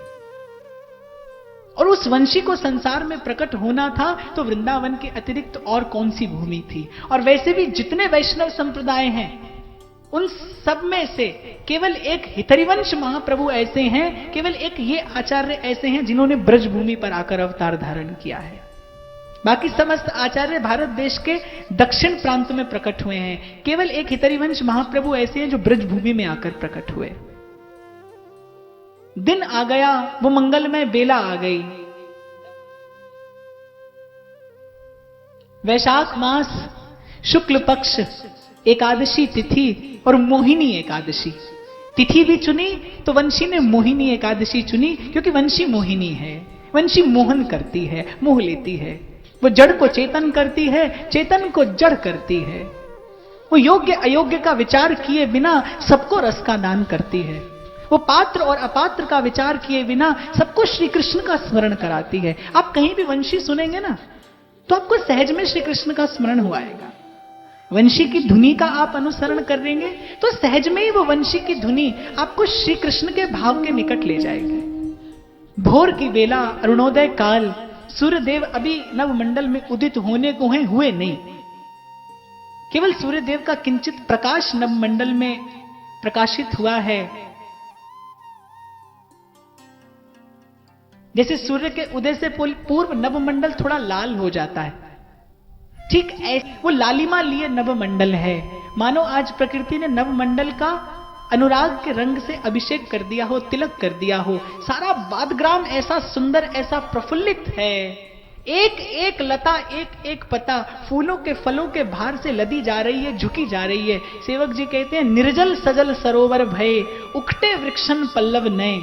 और उस वंशी को संसार में प्रकट होना था तो वृंदावन के अतिरिक्त और कौन सी भूमि थी। और वैसे भी जितने वैष्णव संप्रदाय हैं उन सब में से केवल एक हितरिवंश महाप्रभु ऐसे हैं, केवल एक ये आचार्य ऐसे हैं जिन्होंने ब्रज भूमि पर आकर अवतार धारण किया है। बाकी समस्त आचार्य भारत देश के दक्षिण प्रांत में प्रकट हुए हैं। केवल एक हितरिवंश महाप्रभु ऐसे हैं जो ब्रज भूमि में आकर प्रकट हुए। दिन आ गया, वो मंगलमय बेला आ गई। वैशाख मास शुक्ल पक्ष एकादशी तिथि और मोहिनी एकादशी। तिथि भी चुनी तो वंशी ने मोहिनी एकादशी चुनी, क्योंकि वंशी मोहिनी है। वंशी मोहन करती है, मोह लेती है। वो जड़ को चेतन करती है, चेतन को जड़ करती है। वो योग्य अयोग्य का विचार किए बिना सबको रस का दान करती है। वो पात्र और अपात्र का विचार किए बिना सबको श्री कृष्ण का स्मरण कराती है। आप कहीं भी वंशी सुनेंगे ना तो आपको सहज में श्री कृष्ण का स्मरण हो आएगा। वंशी की धुनी का आप अनुसरण करेंगे तो सहज में ही वो वंशी की धुनी आपको श्री कृष्ण के भाव के निकट ले जाएगी। भोर की बेला, अरुणोदय काल, सूर्यदेव अभी नवमंडल में उदित होने को हैं, हुए नहीं। केवल सूर्यदेव का किंचित प्रकाश नवमंडल में प्रकाशित हुआ है। जैसे सूर्य के उदय से पूर्व नवमंडल थोड़ा लाल हो जाता है, ठीक ऐसे वो लालिमा लिए नवमंडल है। मानो आज प्रकृति ने नवमंडल का अनुराग के रंग से अभिषेक कर दिया हो, तिलक कर दिया हो। सारा बादग्राम ऐसा सुंदर, ऐसा प्रफुल्लित है। एक एक लता, एक एक पत्ता फूलों के फलों के भार से लदी जा रही है, झुकी जा रही है। सेवक जी कहते हैं निर्जल सजल सरोवर भय, उखटे वृक्षन पल्लव नए।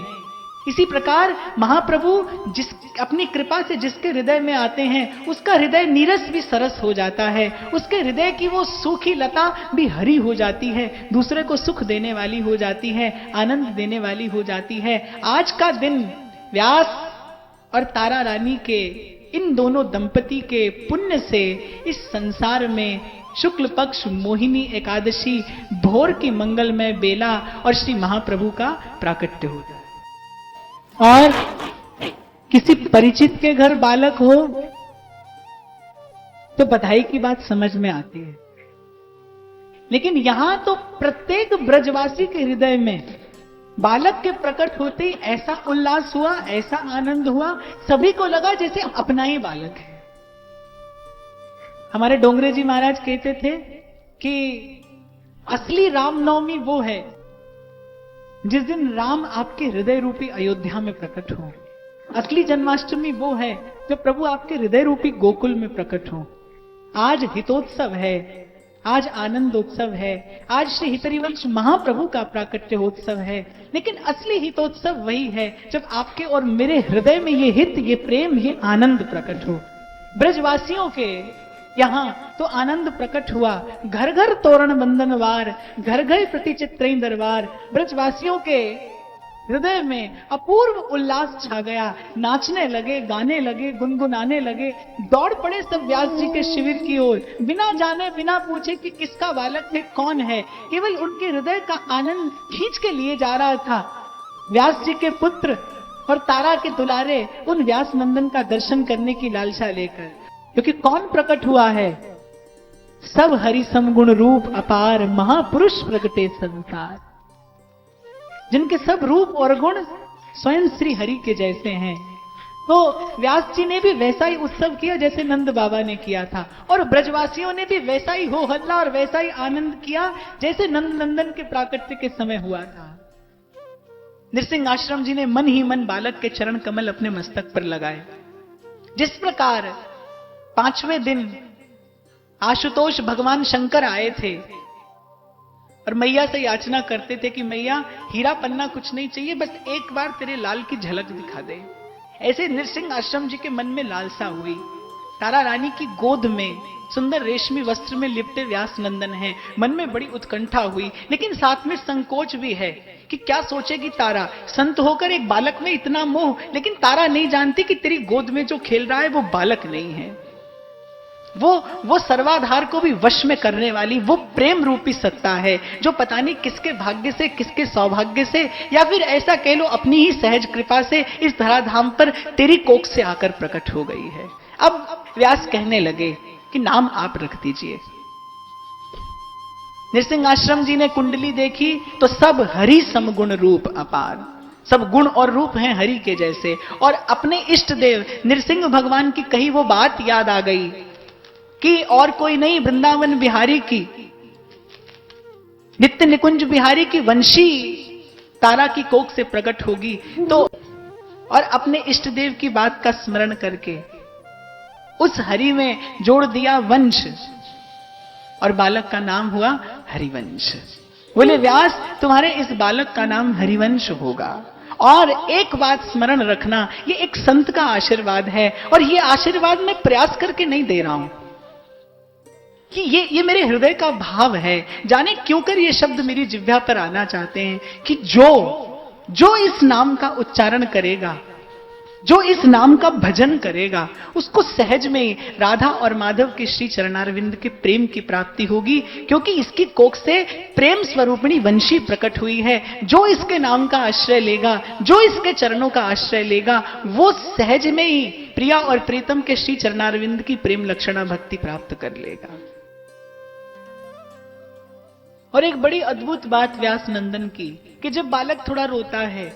इसी प्रकार महाप्रभु जिस अपनी कृपा से जिसके हृदय में आते हैं उसका हृदय नीरस भी सरस हो जाता है। उसके हृदय की वो सूखी लता भी हरी हो जाती है, दूसरे को सुख देने वाली हो जाती है, आनंद देने वाली हो जाती है। आज का दिन व्यास और तारा रानी के, इन दोनों दंपति के पुण्य से इस संसार में शुक्ल पक्ष मोहिनी एकादशी, भोर की मंगलमय बेला और श्री महाप्रभु का प्राकट्य होता है। और किसी परिचित के घर बालक हो तो बधाई की बात समझ में आती है, लेकिन यहां तो प्रत्येक ब्रजवासी के हृदय में बालक के प्रकट होते ही ऐसा उल्लास हुआ, ऐसा आनंद हुआ, सभी को लगा जैसे अपना ही बालक है। हमारे डोंगरे जी महाराज कहते थे कि असली रामनवमी वो है जिस दिन राम आपके हृदय रूपी अयोध्या में प्रकट हो। असली जन्माष्टमी वो है जब प्रभु आपके हृदय रूपी गोकुल में प्रकट हो। आज हितोत्सव है, आज आनंदोत्सव है, आज श्री हितरिवंश महाप्रभु का प्राकट्योत्सव है, लेकिन असली हितोत्सव वही है जब आपके और मेरे हृदय में ये हित, ये प्रेम, ये आनंद प्रकट हो। ब्रजवासियों के यहां तो आनंद प्रकट हुआ, घर घर तोरण बंधनवार, घर घर प्रति चित्रई दरबार। ब्रजवासियों के हृदय में अपूर्व उल्लास छा गया, नाचने लगे, गाने लगे, गुनगुनाने लगे, दौड़ पड़े सब व्यास जी के शिविर की ओर, बिना जाने बिना पूछे कि किसका बालक है, कौन है। केवल उनके हृदय का आनंद खींच के लिए जा रहा था। व्यास जी के पुत्र और तारा के दुलारे उन व्यास नंदन का दर्शन करने की लालसा लेकर, क्योंकि कौन प्रकट हुआ है? सब हरि समगुण रूप अपार, महापुरुष प्रगटे संसार, जिनके सब रूप और गुण स्वयं श्री हरि के जैसे हैं। तो व्यास जी ने भी वैसा ही उत्सव किया जैसे नंद बाबा ने किया था, और ब्रजवासियों ने भी वैसा ही हो हल्ला और वैसा ही आनंद किया जैसे नंद नंदन के प्राकट्य के समय हुआ था। नृसिंह आश्रम जी ने मन ही मन बालक के चरण कमल अपने मस्तक पर लगाए। जिस प्रकार 5वें दिन आशुतोष भगवान शंकर आए थे और मैया से याचना करते थे कि मैया हीरा पन्ना कुछ नहीं चाहिए, बस एक बार तेरे लाल की झलक दिखा दे, ऐसे नृसिंह आश्रम जी के मन में लालसा हुई। तारा रानी की गोद में सुंदर रेशमी वस्त्र में लिपटे व्यास नंदन हैं। मन में बड़ी उत्कंठा हुई, लेकिन साथ में संकोच भी है कि क्या सोचेगी तारा। संत होकर एक बालक में इतना मोह, लेकिन तारा नहीं जानती कि तेरी गोद में जो खेल रहा है वो बालक नहीं है, वो सर्वाधार को भी वश में करने वाली वो प्रेम रूपी सत्ता है, जो पता नहीं किसके भाग्य से, किसके सौभाग्य से, या फिर ऐसा कह लो अपनी ही सहज कृपा से इस धराधाम पर तेरी कोख से आकर प्रकट हो गई है। अब व्यास कहने लगे कि नाम आप रख दीजिए। नृसिंह आश्रम जी ने कुंडली देखी तो सब हरि समगुण रूप अपार, सब गुण और रूप हैं हरि के जैसे। और अपने इष्ट देव नृसिंह भगवान की कही वो बात याद आ गई कि और कोई नहीं, वृंदावन बिहारी की, नित्य निकुंज बिहारी की वंशी तारा की कोख से प्रकट होगी। तो और अपने इष्ट देव की बात का स्मरण करके उस हरि में जोड़ दिया वंश, और बालक का नाम हुआ हरिवंश। बोले व्यास तुम्हारे इस बालक का नाम हरिवंश होगा। और एक बात स्मरण रखना, ये एक संत का आशीर्वाद है, और ये आशीर्वाद मैं प्रयास करके नहीं दे रहा हूं, कि ये मेरे हृदय का भाव है। जाने क्यों कर ये शब्द मेरी जिह्वा पर आना चाहते हैं कि जो इस नाम का उच्चारण करेगा, जो इस नाम का भजन करेगा, उसको सहज में राधा और माधव के श्री चरणारविंद के प्रेम की प्राप्ति होगी, क्योंकि इसकी कोख से प्रेम स्वरूपिणी वंशी प्रकट हुई है। जो इसके नाम का आश्रय लेगा, जो इसके चरणों का आश्रय लेगा, वो सहज में ही प्रिया और प्रीतम के श्री चरणारविंद की प्रेम लक्षणा भक्ति प्राप्त कर लेगा। और एक बड़ी अद्भुत बात व्यास नंदन की, कि जब बालक थोड़ा रोता है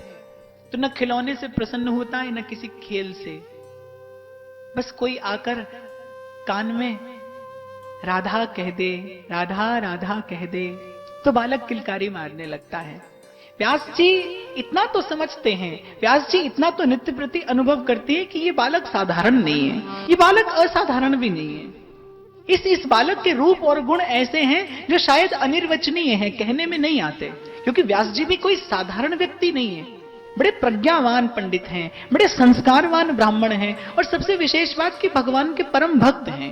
तो न खिलौने से प्रसन्न होता है, न किसी खेल से, बस कोई आकर कान में राधा कह दे, राधा राधा कह दे, तो बालक किलकारी मारने लगता है। व्यास जी इतना तो समझते हैं, व्यास जी इतना तो नित्य प्रति अनुभव करते हैं कि ये बालक साधारण नहीं है, ये बालक असाधारण भी नहीं है। इस बालक के रूप और गुण ऐसे हैं जो शायद अनिर्वचनीय हैं, कहने में नहीं आते, क्योंकि व्यास जी भी कोई साधारण व्यक्ति नहीं है। बड़े प्रज्ञावान पंडित हैं, बड़े संस्कारवान ब्राह्मण हैं, और सबसे विशेष बात कि भगवान के परम भक्त हैं।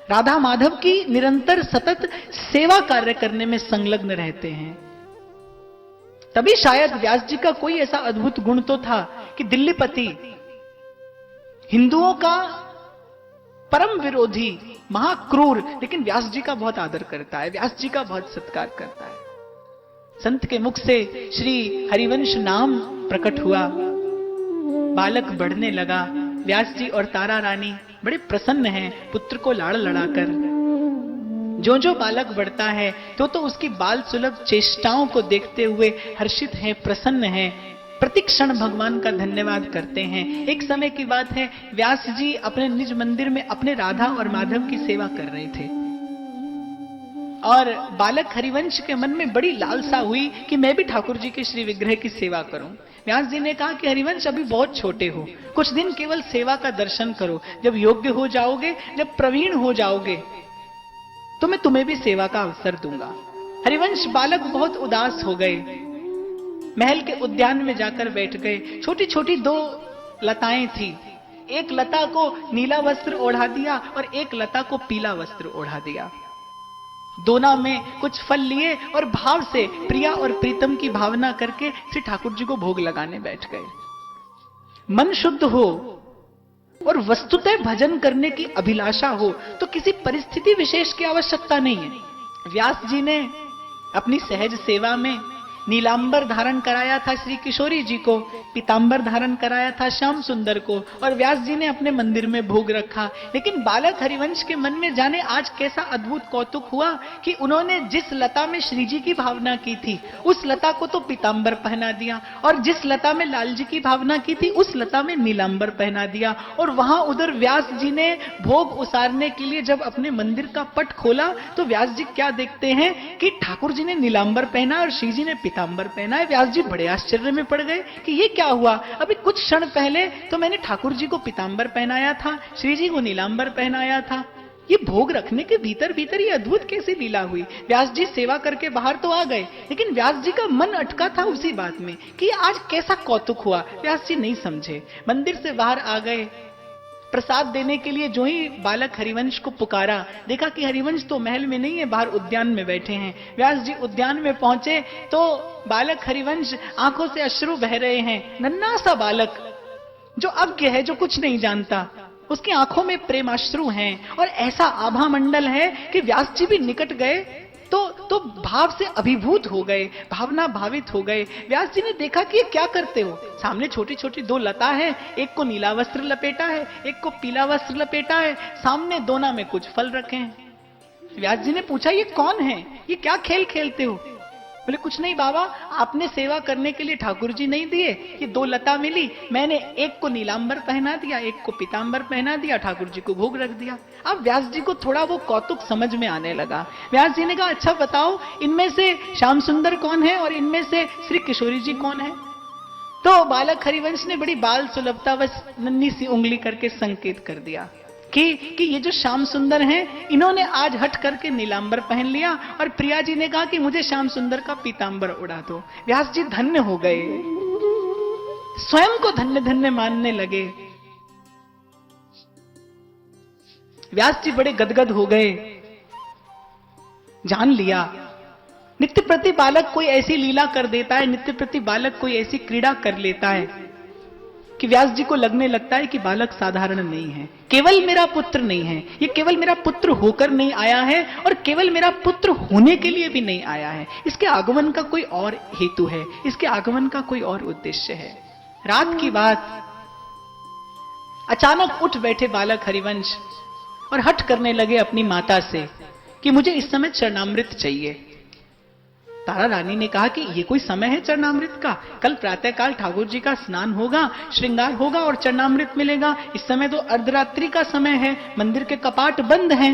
राधा माधव की निरंतर सतत सेवा कार्य करने में संलग्न रहते हैं। तभी शायद व्यास जी का कोई ऐसा अद्भुत गुण तो था कि दिल्लीपति, हिंदुओं का परम विरोधी, महाक्रूर, लेकिन व्यास जी का बहुत आदर करता है, व्यास जी का बहुत सत्कार करता है। संत के मुख से श्री हरिवंश नाम प्रकट हुआ, बालक बढ़ने लगा। व्यास जी और तारा रानी बड़े प्रसन्न हैं पुत्र को लाड़ लड़ाकर। जो बालक बढ़ता है तो उसकी बाल सुलभ चेष्टाओं को देखते हुए हर्षित हैं, प्रसन्न हैं। प्रतिक्षण भगवान का धन्यवाद करते हैं। एक समय की बात है, व्यास जी अपने निज मंदिर में अपने राधा और माधव की सेवा कर रहे थे और बालक हरिवंश के मन में बड़ी लालसा हुई कि मैं भी ठाकुर जी के श्री विग्रह की सेवा करूं। व्यास जी ने कहा कि हरिवंश अभी बहुत छोटे हो, कुछ दिन केवल सेवा का दर्शन करो, जब योग्य हो जाओगे, जब प्रवीण हो जाओगे तो मैं तुम्हें भी सेवा का अवसर दूंगा। हरिवंश बालक बहुत उदास हो गए, महल के उद्यान में जाकर बैठ गए। छोटी छोटी दो लताएं थी, एक लता को नीला वस्त्र ओढ़ा दिया और एक लता को पीला वस्त्र ओढ़ा दिया। दोनों में कुछ फल लिए और भाव से प्रिया और प्रीतम की भावना करके श्री ठाकुर जी को भोग लगाने बैठ गए। मन शुद्ध हो और वस्तुतः भजन करने की अभिलाषा हो तो किसी परिस्थिति विशेष की आवश्यकता नहीं है। व्यास जी ने अपनी सहज सेवा में नीलांबर धारण कराया था श्री किशोरी जी को, पीतांबर धारण कराया था श्याम सुंदर को, और व्यास जी ने अपने मंदिर में भोग रखा। लेकिन बालक हरिवंश के मन में जाने आज कैसा अद्भुत कौतुक हुआ कि उन्होंने जिस लता में श्री जी की भावना की थी उस लता को तो पीतांबर पहना दिया, और जिस लता में लाल जी की भावना की थी उस लता में नीलांबर पहना दिया। और वहां उधर व्यास जी ने भोग उसारने के लिए जब अपने मंदिर का पट खोला तो व्यास जी क्या देखते हैं कि ठाकुर जी ने नीलांबर पहना और श्री जी ने पीतांबर पहना है। व्यास जी बड़े आश्चर्य में पड़ गए कि ये क्या हुआ, अभी कुछ क्षण पहले तो मैंने ठाकुर जी को पीतांबर पहनाया था, श्री जी को नीलांबर पहनाया था, ये भोग रखने के भीतर भीतर ये अद्भुत कैसी लीला हुई। व्यास जी सेवा करके बाहर तो आ गए, लेकिन व्यास जी का मन अटका था उसी बात में कि आज कैसा कौतुक हुआ। व्यास जी नहीं समझे, मंदिर से बाहर आ गए। प्रसाद देने के लिए जो ही बालक हरिवंश को पुकारा, देखा कि हरिवंश तो महल में नहीं है, बाहर उद्यान में बैठे हैं। व्यास जी उद्यान में पहुंचे तो बालक हरिवंश आंखों से अश्रु बह रहे हैं। नन्हा सा बालक जो अज्ञ है, जो कुछ नहीं जानता, उसकी आंखों में प्रेमाश्रु हैं और ऐसा आभा मंडल है कि व्यास जी भी निकट गए तो भाव से अभिभूत हो गए, भावना भावित हो गए। व्यास जी ने देखा कि ये क्या करते हो, सामने छोटी छोटी दो लता है, एक को नीला वस्त्र लपेटा है, एक को पीला वस्त्र लपेटा है, सामने दोनों में कुछ फल रखे हैं। व्यास जी ने पूछा ये कौन है, ये क्या खेल खेलते हो? बोले कुछ नहीं बाबा, आपने सेवा करने के लिए ठाकुर जी नहीं दिए, ये दो लता मिली, मैंने एक को नीलांबर पहना दिया, एक को पीतांबर पहना दिया, ठाकुर जी को भोग रख दिया। अब व्यास जी को थोड़ा वो कौतुक समझ में आने लगा। व्यास जी ने कहा अच्छा बताओ, इनमें से श्याम सुंदर कौन है और इनमें से श्री किशोरी जी कौन है? तो बालक हरिवंश ने बड़ी बाल सुलभता बस नन्ही सी उंगली करके संकेत कर दिया कि ये जो श्याम सुंदर हैं, इन्होंने आज हट करके नीलांबर पहन लिया, और प्रिया जी ने कहा कि मुझे श्याम सुंदर का पीतांबर उड़ा दो। व्यास जी धन्य हो गए, स्वयं को धन्य धन्य मानने लगे। व्यास जी बड़े गदगद हो गए, जान लिया नित्य प्रति बालक कोई ऐसी लीला कर देता है, नित्य प्रति बालक कोई ऐसी क्रीड़ा कर लेता है कि व्यास जी को लगने लगता है कि बालक साधारण नहीं है, केवल मेरा पुत्र नहीं है, ये केवल मेरा पुत्र होकर नहीं आया है और केवल मेरा पुत्र होने के लिए भी नहीं आया है, इसके आगमन का कोई और हेतु है, इसके आगमन का कोई और उद्देश्य है। रात की बात, अचानक उठ बैठे बालक हरिवंश और हठ करने लगे अपनी माता से कि मुझे इस समय चरणामृत चाहिए। तारा रानी ने कहा कि ये कोई समय है चरणामृत का, कल प्रातःकाल ठाकुर जी का स्नान होगा, श्रृंगार होगा और चरणामृत मिलेगा, इस समय तो अर्धरात्रि का समय है, मंदिर के कपाट बंद हैं,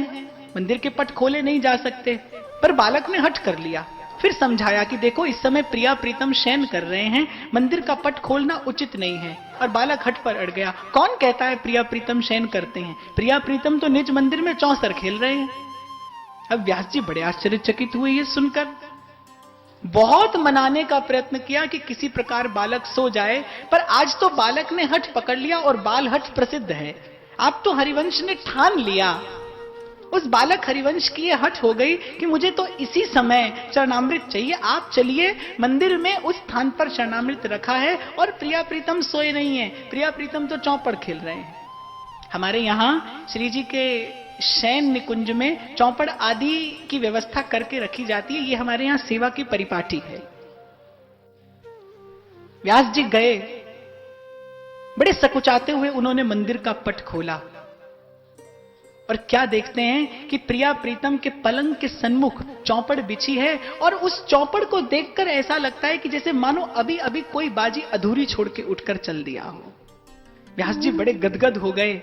मंदिर के पट खोले नहीं जा सकते। पर बालक ने हठ कर लिया, फिर समझाया कि देखो इस समय प्रिया प्रीतम शयन कर रहे हैं, मंदिर का पट खोलना उचित नहीं है, और बालक हठ पर अड़ गया। कौन कहता है प्रिया प्रीतम शयन करते हैं, प्रिया प्रीतम तो निज मंदिर में चौसर खेल रहे हैं। अब व्यास जी बड़े आश्चर्यचकित हुए ये सुनकर, बहुत मनाने का प्रयत्न किया कि किसी प्रकार बालक सो जाए, पर आज तो बालक ने हठ पकड़ लिया और बाल हठ प्रसिद्ध है। अब तो हरिवंश ने ठान लिया, उस बालक हरिवंश की यह हठ हो गई कि मुझे तो इसी समय चरणामृत चाहिए, आप चलिए, मंदिर में उस स्थान पर चरणामृत रखा है और प्रिया प्रीतम सोए नहीं है, प्रिया प्रीतम तो चौपड़ खेल रहे हैं। हमारे यहां श्री जी के शयन निकुंज में चौपड़ आदि की व्यवस्था करके रखी जाती है, ये हमारे यहां सेवा की परिपाटी है। व्यास जी गए, बड़े सकुचाते हुए उन्होंने मंदिर का पट खोला और क्या देखते हैं कि प्रिया प्रीतम के पलंग के सन्मुख चौपड़ बिछी है और उस चौपड़ को देखकर ऐसा लगता है कि जैसे मानो अभी अभी कोई बाजी अधूरी छोड़ के उठकर चल दिया हो। व्यास जी बड़े गदगद हो गए।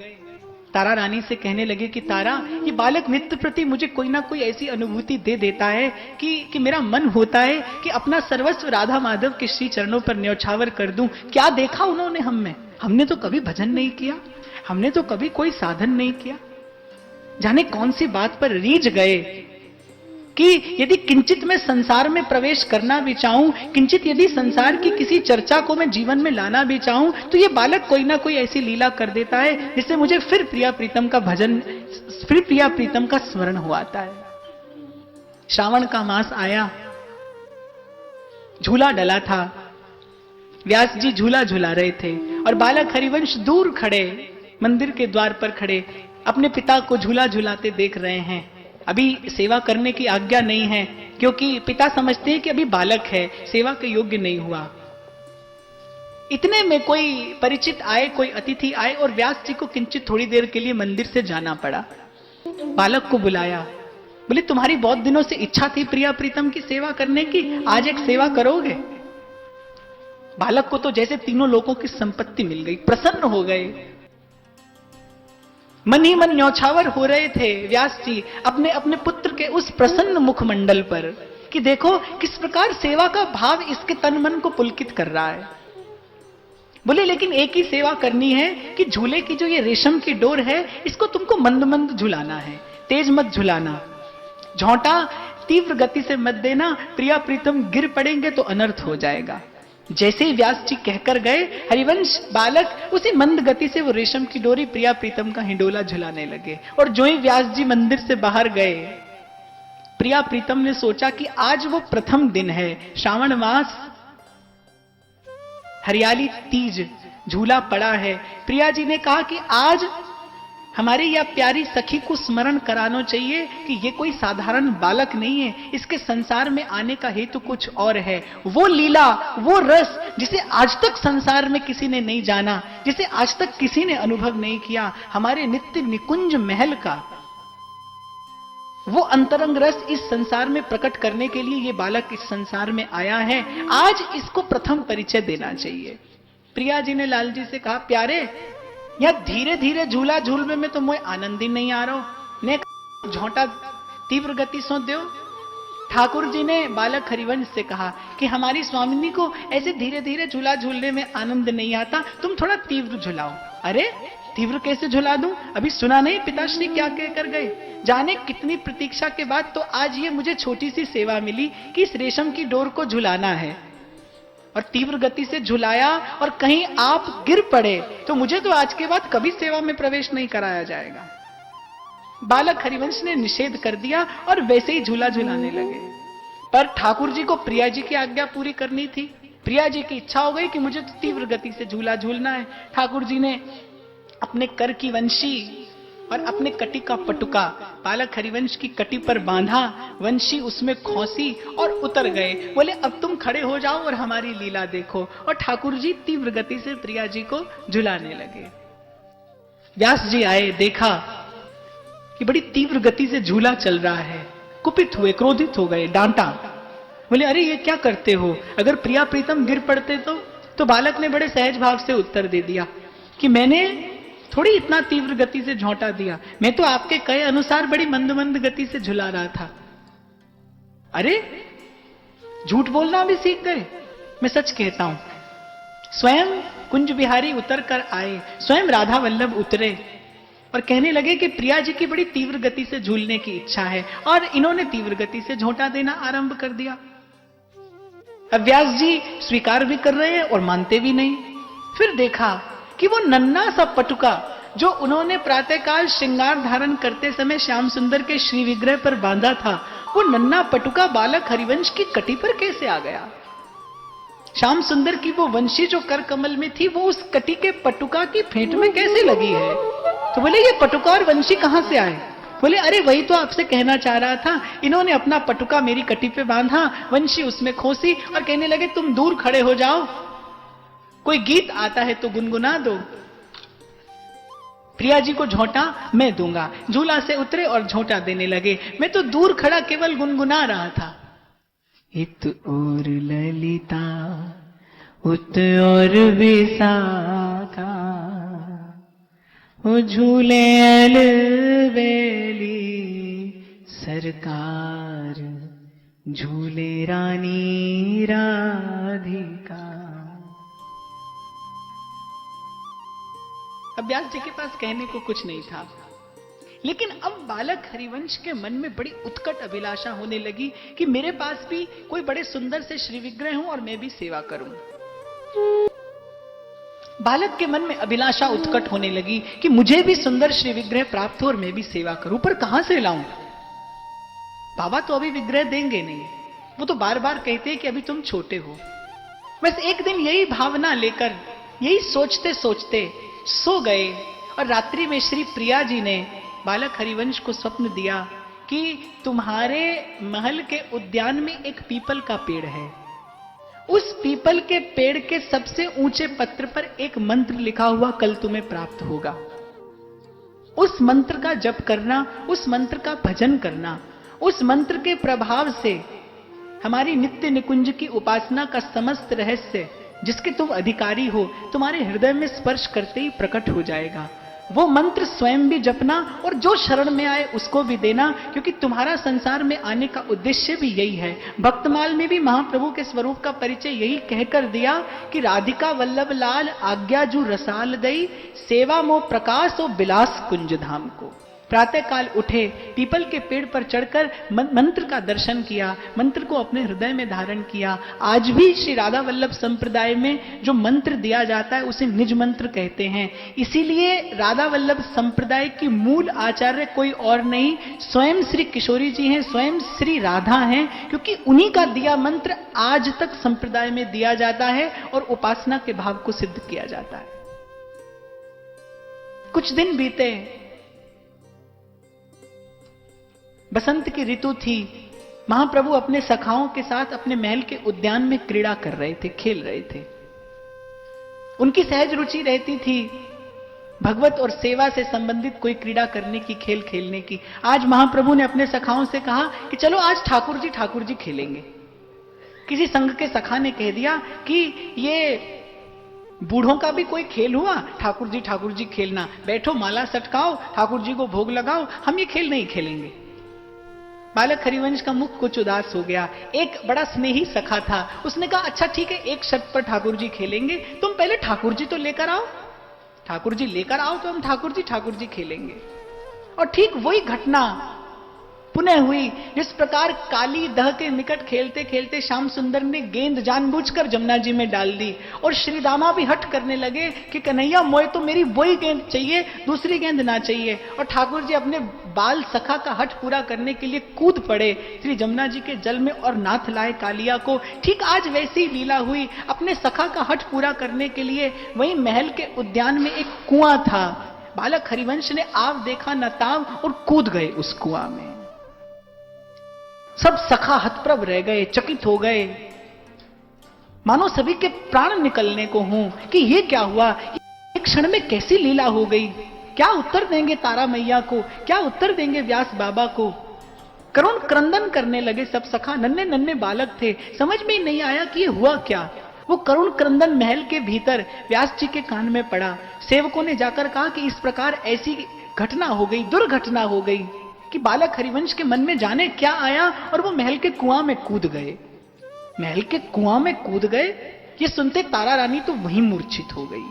तारा रानी से कहने लगे कि तारा, ये बालक नित्य प्रति मुझे कोई ना कोई ऐसी अनुभूति दे देता है कि मेरा मन होता है कि अपना सर्वस्व राधा माधव के श्री चरणों पर न्यौछावर कर दूं। क्या देखा उन्होंने हम में? हमने तो कभी भजन नहीं किया, हमने तो कभी कोई साधन नहीं किया। जाने कौन सी बात पर रीझ गए कि यदि किंचित मैं संसार में प्रवेश करना भी चाहूं, किंचित यदि संसार की किसी चर्चा को मैं जीवन में लाना भी चाहूं, तो ये बालक कोई ना कोई ऐसी लीला कर देता है जिससे मुझे फिर प्रिया प्रीतम का भजन, फिर प्रिया प्रीतम का स्मरण हो आता है। श्रावण का मास आया, झूला डला था, व्यास जी झूला झूला रहे थे और बालक हरिवंश दूर खड़े, मंदिर के द्वार पर खड़े अपने पिता को झूला झूलाते देख रहे हैं। अभी सेवा करने की आज्ञा नहीं है, क्योंकि पिता समझते हैं कि अभी बालक है, सेवा के योग्य नहीं हुआ। इतने में कोई परिचित आए, कोई अतिथि आए और व्यास जी को किंचित थोड़ी देर के लिए मंदिर से जाना पड़ा। बालक को बुलाया, बोले तुम्हारी बहुत दिनों से इच्छा थी प्रिया प्रीतम की सेवा करने की, आज एक सेवा करोगे? बालक को तो जैसे तीनों लोगों की संपत्ति मिल गई, प्रसन्न हो गए। मन ही मन न्यौछावर हो रहे थे व्यास जी अपने अपने पुत्र के उस प्रसन्न मुखमंडल पर कि देखो किस प्रकार सेवा का भाव इसके तन मन को पुलकित कर रहा है। बोले लेकिन एक ही सेवा करनी है कि झूले की जो ये रेशम की डोर है, इसको तुमको मंद मंद झुलाना है, तेज मत झुलाना, झोंटा तीव्र गति से मत देना, प्रिया प्रीतम गिर पड़ेंगे तो अनर्थ हो जाएगा। जैसे ही व्यास जी कहकर गए, हरिवंश बालक उसी मंद गति से वो रेशम की डोरी प्रिया प्रीतम का हिंडोला झुलाने लगे। और जो ही व्यास जी मंदिर से बाहर गए, प्रिया प्रीतम ने सोचा कि आज वो प्रथम दिन है, श्रावण मास, हरियाली तीज, झूला पड़ा है। प्रिया जी ने कहा कि आज हमारी यह प्यारी सखी को स्मरण कराना चाहिए कि ये कोई साधारण बालक नहीं है, इसके संसार में आने का हेतु कुछ और है। वो लीला, वो रस जिसे आज तक संसार में किसी ने नहीं जाना, जिसे आज तक किसी ने अनुभव नहीं किया, हमारे नित्य निकुंज महल का वो अंतरंग रस इस संसार में प्रकट करने के लिए ये बालक इस संसार में आया है। आज इसको प्रथम परिचय देना चाहिए। प्रिया जी ने लाल जी से कहा, प्यारे या धीरे धीरे झूला झूलने में तो मुझे आनंद ही नहीं आ रहा, ने झोंटा तीव्र गति सो दो। ठाकुर जी ने बालक हरिवंश से कहा कि हमारी स्वामिनी को ऐसे धीरे धीरे झूला झूलने में आनंद नहीं आता, तुम थोड़ा तीव्र झुलाओ। अरे तीव्र कैसे झुला दूं? अभी सुना नहीं पिताश्री क्या कहकर गए? जाने कितनी प्रतीक्षा के बाद तो आज ये मुझे छोटी सी सेवा मिली कि इस रेशम की डोर को झुलाना है, और तीव्र गति से झुलाया और कहीं आप गिर पड़े तो मुझे तो आज के बाद कभी सेवा में प्रवेश नहीं कराया जाएगा। बालक हरिवंश ने निषेध कर दिया और वैसे ही झूला झुलाने लगे। पर ठाकुर जी को प्रिया जी की आज्ञा पूरी करनी थी। प्रिया जी की इच्छा हो गई कि मुझे तो तीव्र गति से झूला झूलना है। ठाकुर जी ने अपने कर की वंशी और अपने कटी का पटुका बालक हरिवंश की कटी पर बांधा, वंशी उसमें खोसी और उतर गए। बोले अब तुम खड़े हो जाओ और हमारी लीला देखो। और ठाकुर जी तीव्र गति से प्रिया जी को झुलाने लगे। व्यास जी आए, देखा कि बड़ी तीव्र गति से झूला चल रहा है। कुपित हुए, क्रोधित हो गए, डांटा। बोले अरे ये क्या करते हो? अगर प्रिया प्रीतम गिर पड़ते तो बालक ने बड़े सहज भाव से उत्तर दे दिया कि मैंने थोड़ी इतना तीव्र गति से झोंटा दिया, मैं तो आपके कहे अनुसार बड़ी मंद मंद गति से झुला रहा था। अरे झूठ बोलना भी सीख गए? मैं सच कहता हूं, स्वयं कुंज बिहारी उतर कर आए, स्वयं राधा वल्लभ उतरे और कहने लगे कि प्रिया जी की बड़ी तीव्र गति से झूलने की इच्छा है, और इन्होंने तीव्र गति से झोंटा देना आरंभ कर दिया। अब व्यास जी स्वीकार भी कर रहे हैं और मानते भी नहीं। फिर देखा कि वो नन्ना सा पटुका जो उन्होंने प्रातःकाल श्रृंगार धारण करते समय श्याम सुंदर के श्री विग्रह पर बांधा था, वो नन्ना पटुका बालक हरिवंश की कटी पर कैसे आ गया? श्याम सुंदर की वो वंशी जो कर कमल में थी, वो उस कटी के पटुका की फेंट में कैसे लगी है? तो बोले ये पटुका और वंशी कहां से आए? बोले अरे वही तो आपसे कहना चाह रहा था, इन्होंने अपना पटुका मेरी कटी पे बांधा, वंशी उसमें खोसी और कहने लगे तुम दूर खड़े हो जाओ, कोई गीत आता है तो गुनगुना दो। प्रिया जी को झोंटा मैं दूंगा। झूला से उतरे और झोंटा देने लगे। मैं तो दूर खड़ा केवल गुनगुना रहा था, इत और ललिता उत और विशाखा, वो झूले अलबेली सरकार, झूले रानी राधिका। अब व्यास जी के पास कहने को कुछ नहीं था, लेकिन अब बालक हरिवंश के मन में बड़ी उत्कट अभिलाषा होने लगी कि मेरे पास भी कोई बड़े सुंदर से श्री विग्रह हो और मैं भी सेवा करूं। बालक के मन में अभिलाषा उत्कट होने लगी कि मुझे भी सुंदर श्री विग्रह प्राप्त हो और मैं भी सेवा करूं, पर कहां से लाऊं? बाबा तो अभी विग्रह देंगे नहीं, वो तो बार बार कहते हैं कि अभी तुम छोटे हो। बस एक दिन यही भावना लेकर, यही सोचते सोचते सो गए और रात्रि में श्री प्रिया जी ने बालक हरिवंश को स्वप्न दिया कि तुम्हारे महल के उद्यान में एक पीपल का पेड़ है। उस पीपल के पेड़ के सबसे ऊंचे पत्र पर एक मंत्र लिखा हुआ कल तुम्हें प्राप्त होगा। उस मंत्र का जप करना, उस मंत्र का भजन करना, उस मंत्र के प्रभाव से हमारी नित्य निकुंज की उपासना का समस्त रहस्य, जिसके तुम अधिकारी हो, तुम्हारे हृदय में स्पर्श करते ही प्रकट हो जाएगा। वो मंत्र स्वयं भी जपना और जो शरण में आए उसको भी देना, क्योंकि तुम्हारा संसार में आने का उद्देश्य भी यही है। भक्तमाल में भी महाप्रभु के स्वरूप का परिचय यही कहकर दिया कि राधिका वल्लभ लाल आज्ञा जू रसाल दई, सेवा मोह प्रकाश और बिलास कुंज धाम को। प्रातः काल उठे, पीपल के पेड़ पर चढ़कर मंत्र का दर्शन किया, मंत्र को अपने हृदय में धारण किया। आज भी श्री राधा वल्लभ संप्रदाय में जो मंत्र दिया जाता है उसे निज मंत्र कहते हैं। इसीलिए राधा वल्लभ संप्रदाय की मूल आचार्य कोई और नहीं, स्वयं श्री किशोरी जी हैं, स्वयं श्री राधा हैं, क्योंकि उन्हीं का दिया मंत्र आज तक संप्रदाय में दिया जाता है और उपासना के भाव को सिद्ध किया जाता है। कुछ दिन बीते, बसंत की ऋतु थी। महाप्रभु अपने सखाओं के साथ अपने महल के उद्यान में क्रीड़ा कर रहे थे, खेल रहे थे। उनकी सहज रुचि रहती थी भगवत और सेवा से संबंधित कोई क्रीड़ा करने की, खेल खेलने की। आज महाप्रभु ने अपने सखाओं से कहा कि चलो आज ठाकुर जी खेलेंगे। किसी संघ के सखा ने कह दिया कि ये बूढ़ों का भी कोई खेल हुआ, ठाकुर जी खेलना, बैठो माला सटकाओ, ठाकुर जी को भोग लगाओ, हम ये खेल नहीं खेलेंगे। बालक हरिवंश का मुख कुछ उदास हो गया। एक बड़ा स्नेही सखा था, उसने कहा अच्छा ठीक है, एक शर्त पर ठाकुर जी खेलेंगे, तुम पहले ठाकुर जी तो लेकर आओ, ठाकुर जी लेकर आओ तो हम ठाकुर जी खेलेंगे। और ठीक वही घटना पुनः हुई, जिस प्रकार काली दह के निकट खेलते खेलते श्याम सुंदर ने गेंद जानबूझकर जमुना जी में डाल दी और श्री दामा भी हट करने लगे कि कन्हैया मोए तो मेरी वही गेंद चाहिए, दूसरी गेंद ना चाहिए। और ठाकुर जी अपने बाल सखा का हट पूरा करने के लिए कूद पड़े श्री जमुना जी के जल में और नाथ लाए कालिया को। ठीक आज वैसी लीला हुई, अपने सखा का हट पूरा करने के लिए वही महल के उद्यान में एक कुआं था। बालक हरिवंश ने आव देखा न ताव और कूद गए उस कुआं में। सब सखा हतप्रभ रह गए, चकित हो गए, मानो सभी के प्राण निकलने को हों कि ये क्या हुआ, एक क्षण में कैसी लीला हो गई। क्या उत्तर देंगे तारा मैया को, क्या उत्तर देंगे व्यास बाबा को। करुण क्रंदन करने लगे सब सखा, नन्हे नन्हे बालक थे, समझ में ही नहीं आया कि ये हुआ क्या। वो करुण क्रंदन महल के भीतर व्यास जी के कान में पड़ा। सेवकों ने जाकर कहा कि इस प्रकार ऐसी घटना हो गई, दुर्घटना हो गई कि बालक हरिवंश के मन में जाने क्या आया और वो महल के कुआं में कूद गए। महल के कुआं में कूद गए, ये सुनते तारा रानी तो वहीं मूर्छित हो गई।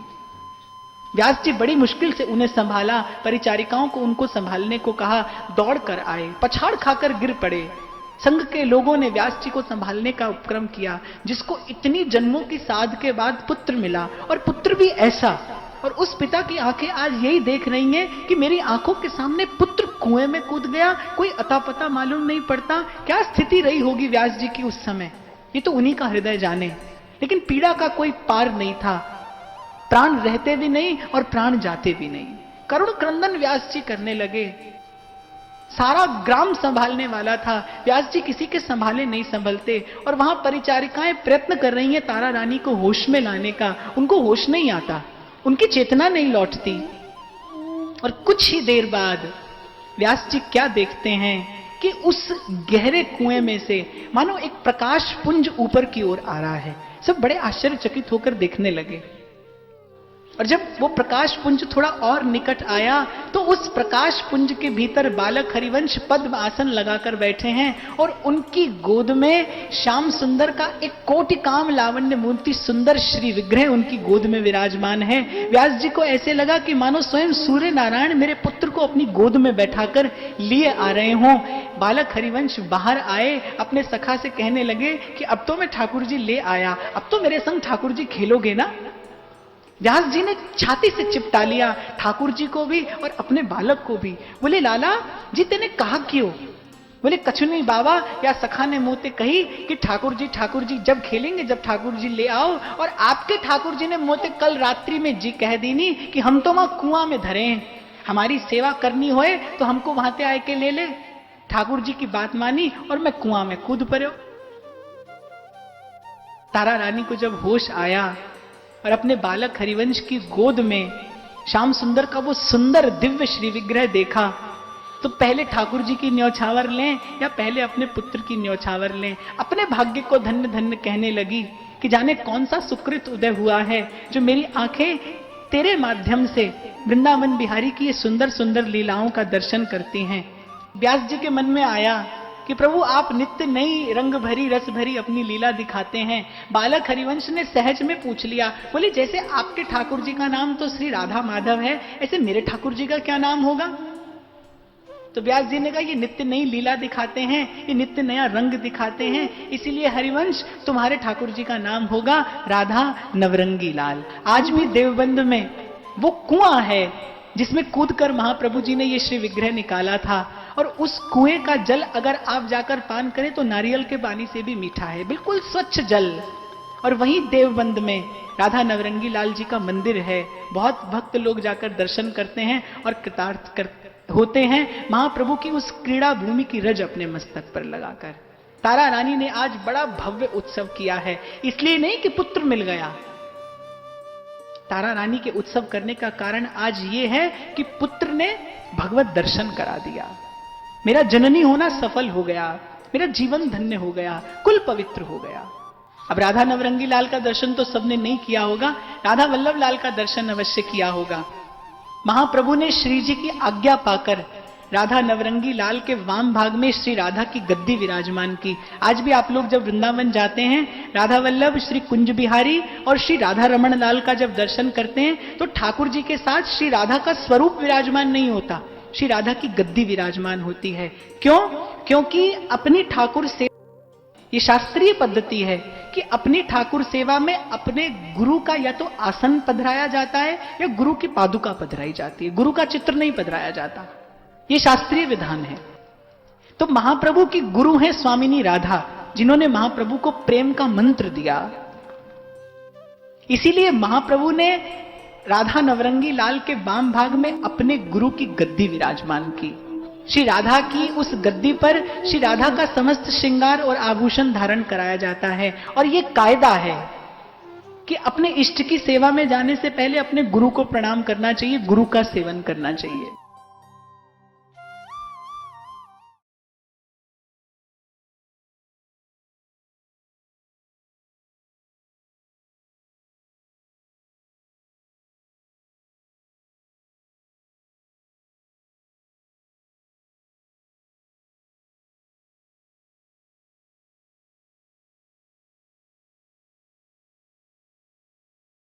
व्यास जी बड़ी मुश्किल से उन्हें संभाला, परिचारिकाओं को उनको संभालने को कहा, दौड़ कर आए, पछाड़ खाकर गिर पड़े। संघ के लोगों ने व्यास जी को संभालने का उपक्रम किया, जिसको इतनी जन्मों की साध के बाद पुत्र मिला, और पुत्र भी ऐसा। और उस पिता की आंखें आज यही देख रही हैं कि मेरी आंखों के सामने पुत्र कुएं में कूद गया, कोई अता पता मालूम नहीं पड़ता। क्या स्थिति रही होगी व्यास जी की उस समय, ये तो उन्हीं का हृदय जाने। लेकिन पीड़ा का कोई पार नहीं था, प्राण रहते भी नहीं और प्राण जाते भी नहीं। करुण क्रंदन व्यास जी करने लगे। सारा ग्राम संभालने वाला था, व्यास जी किसी के संभाले नहीं संभलते। और वहां परिचारिकाएं प्रयत्न कर रही हैं तारा रानी को होश में लाने का, उनको होश नहीं आता, उनकी चेतना नहीं लौटती। और कुछ ही देर बाद व्यास जी क्या देखते हैं कि उस गहरे कुएं में से मानो एक प्रकाश पुंज ऊपर की ओर आ रहा है। सब बड़े आश्चर्यचकित होकर देखने लगे। और जब वो प्रकाश पुंज थोड़ा और निकट आया तो उस प्रकाश पुंज के भीतर बालक हरिवंश पद्म आसन लगाकर बैठे हैं और उनकी गोद में श्याम सुंदर का एक कोटि काम लावण्य मूर्ति सुंदर श्री विग्रह उनकी गोद में विराजमान है। व्यास जी को ऐसे लगा कि मानो स्वयं सूर्य नारायण मेरे पुत्र को अपनी गोद में बैठाकर लिए आ रहे हों। बालक हरिवंश बाहर आए, अपने सखा से कहने लगे कि अब तो मैं ठाकुर जी ले आया, अब तो मेरे संग ठाकुर जी खेलोगे ना। व्यास जी ने छाती से चिपटा लिया ठाकुर जी को भी और अपने बालक को भी। बोले लाला जी तेने कहा क्यों? बोले कछु नहीं बाबा, या सखा ने मुंह से कही कि ठाकुर जी जब खेलेंगे, जब ठाकुर जी ले आओ। और आपके ठाकुर जी ने मुंह से कल रात्रि में जी कह दीनी कि हम तो वहां कुआं में धरे हैं, हमारी सेवा करनी होए तो हमको वहां से आए के ले ले। ठाकुर जी की बात मानी और मैं कुआं में कूद पड़ो। तारा रानी को जब होश आया और अपने बालक हरिवंश की गोद में श्याम सुंदर का वो सुंदर दिव्य श्री विग्रह देखा तो पहले ठाकुर जी की न्यौछावर लें या पहले अपने पुत्र की न्यौछावर लें। अपने भाग्य को धन्य धन्य कहने लगी कि जाने कौन सा सुकृत उदय हुआ है जो मेरी आंखें तेरे माध्यम से वृंदावन बिहारी की ये सुंदर सुंदर लीलाओं का दर्शन करती हैं। व्यास जी के मन में आया कि प्रभु आप नित्य नई रंग भरी रस भरी अपनी लीला दिखाते हैं। बालक हरिवंश ने सहज में पूछ लिया, बोले जैसे आपके ठाकुर जी का नाम तो श्री राधा माधव है, ऐसे मेरे ठाकुर जी का क्या नाम होगा? तो व्यास जी ने कहा ये नित्य नई लीला दिखाते हैं, ये नित्य नया रंग दिखाते हैं, इसीलिए हरिवंश तुम्हारे ठाकुर जी का नाम होगा राधा नवरंगी लाल। आज भी देवबंद में वो कुआं है जिसमें कूदकर महाप्रभु जी ने ये श्री विग्रह निकाला था और उस कुएं का जल अगर आप जाकर पान करें तो नारियल के पानी से भी मीठा है, बिल्कुल स्वच्छ जल। और वहीं देवबंद में राधा नवरंगी लाल जी का मंदिर है। बहुत भक्त लोग जाकर दर्शन करते हैं और कृतार्थ होते हैं महाप्रभु की उस क्रीड़ा भूमि की रज अपने मस्तक पर लगाकर। तारा रानी ने आज बड़ा भव्य उत्सव किया है, इसलिए नहीं कि पुत्र मिल गया। तारा रानी के उत्सव करने का कारण आज ये है कि पुत्र ने भगवत दर्शन करा दिया, मेरा जननी होना सफल हो गया, मेरा जीवन धन्य हो गया, कुल पवित्र हो गया। अब राधा नवरंगी लाल का दर्शन तो सबने नहीं किया होगा, राधा वल्लभ लाल का दर्शन अवश्य किया होगा। महाप्रभु ने श्री जी की आज्ञा पाकर राधा नवरंगी लाल के वाम भाग में श्री राधा की गद्दी विराजमान की। आज भी आप लोग जब वृंदावन जाते हैं, राधा वल्लभ, श्री कुंज बिहारी और श्री राधा रमण लाल का जब दर्शन करते हैं तो ठाकुर जी के साथ श्री राधा का स्वरूप विराजमान नहीं होता, श्री राधा की गद्दी विराजमान होती है। क्यों? क्योंकि अपनी ठाकुर से ये शास्त्रीय पद्धति है कि अपनी ठाकुर सेवा में अपने गुरु का या तो आसन पधराया जाता है या गुरु की पादुका पधराई जाती है, गुरु का चित्र नहीं पधराया जाता। ये शास्त्रीय विधान है। तो महाप्रभु की गुरु है स्वामिनी राधा, जिन्होंने महाप्रभु को प्रेम का मंत्र दिया। इसीलिए महाप्रभु ने राधा नवरंगी लाल के वाम भाग में अपने गुरु की गद्दी विराजमान की। श्री राधा की उस गद्दी पर श्री राधा का समस्त श्रृंगार और आभूषण धारण कराया जाता है। और यह कायदा है कि अपने इष्ट की सेवा में जाने से पहले अपने गुरु को प्रणाम करना चाहिए, गुरु का सेवन करना चाहिए।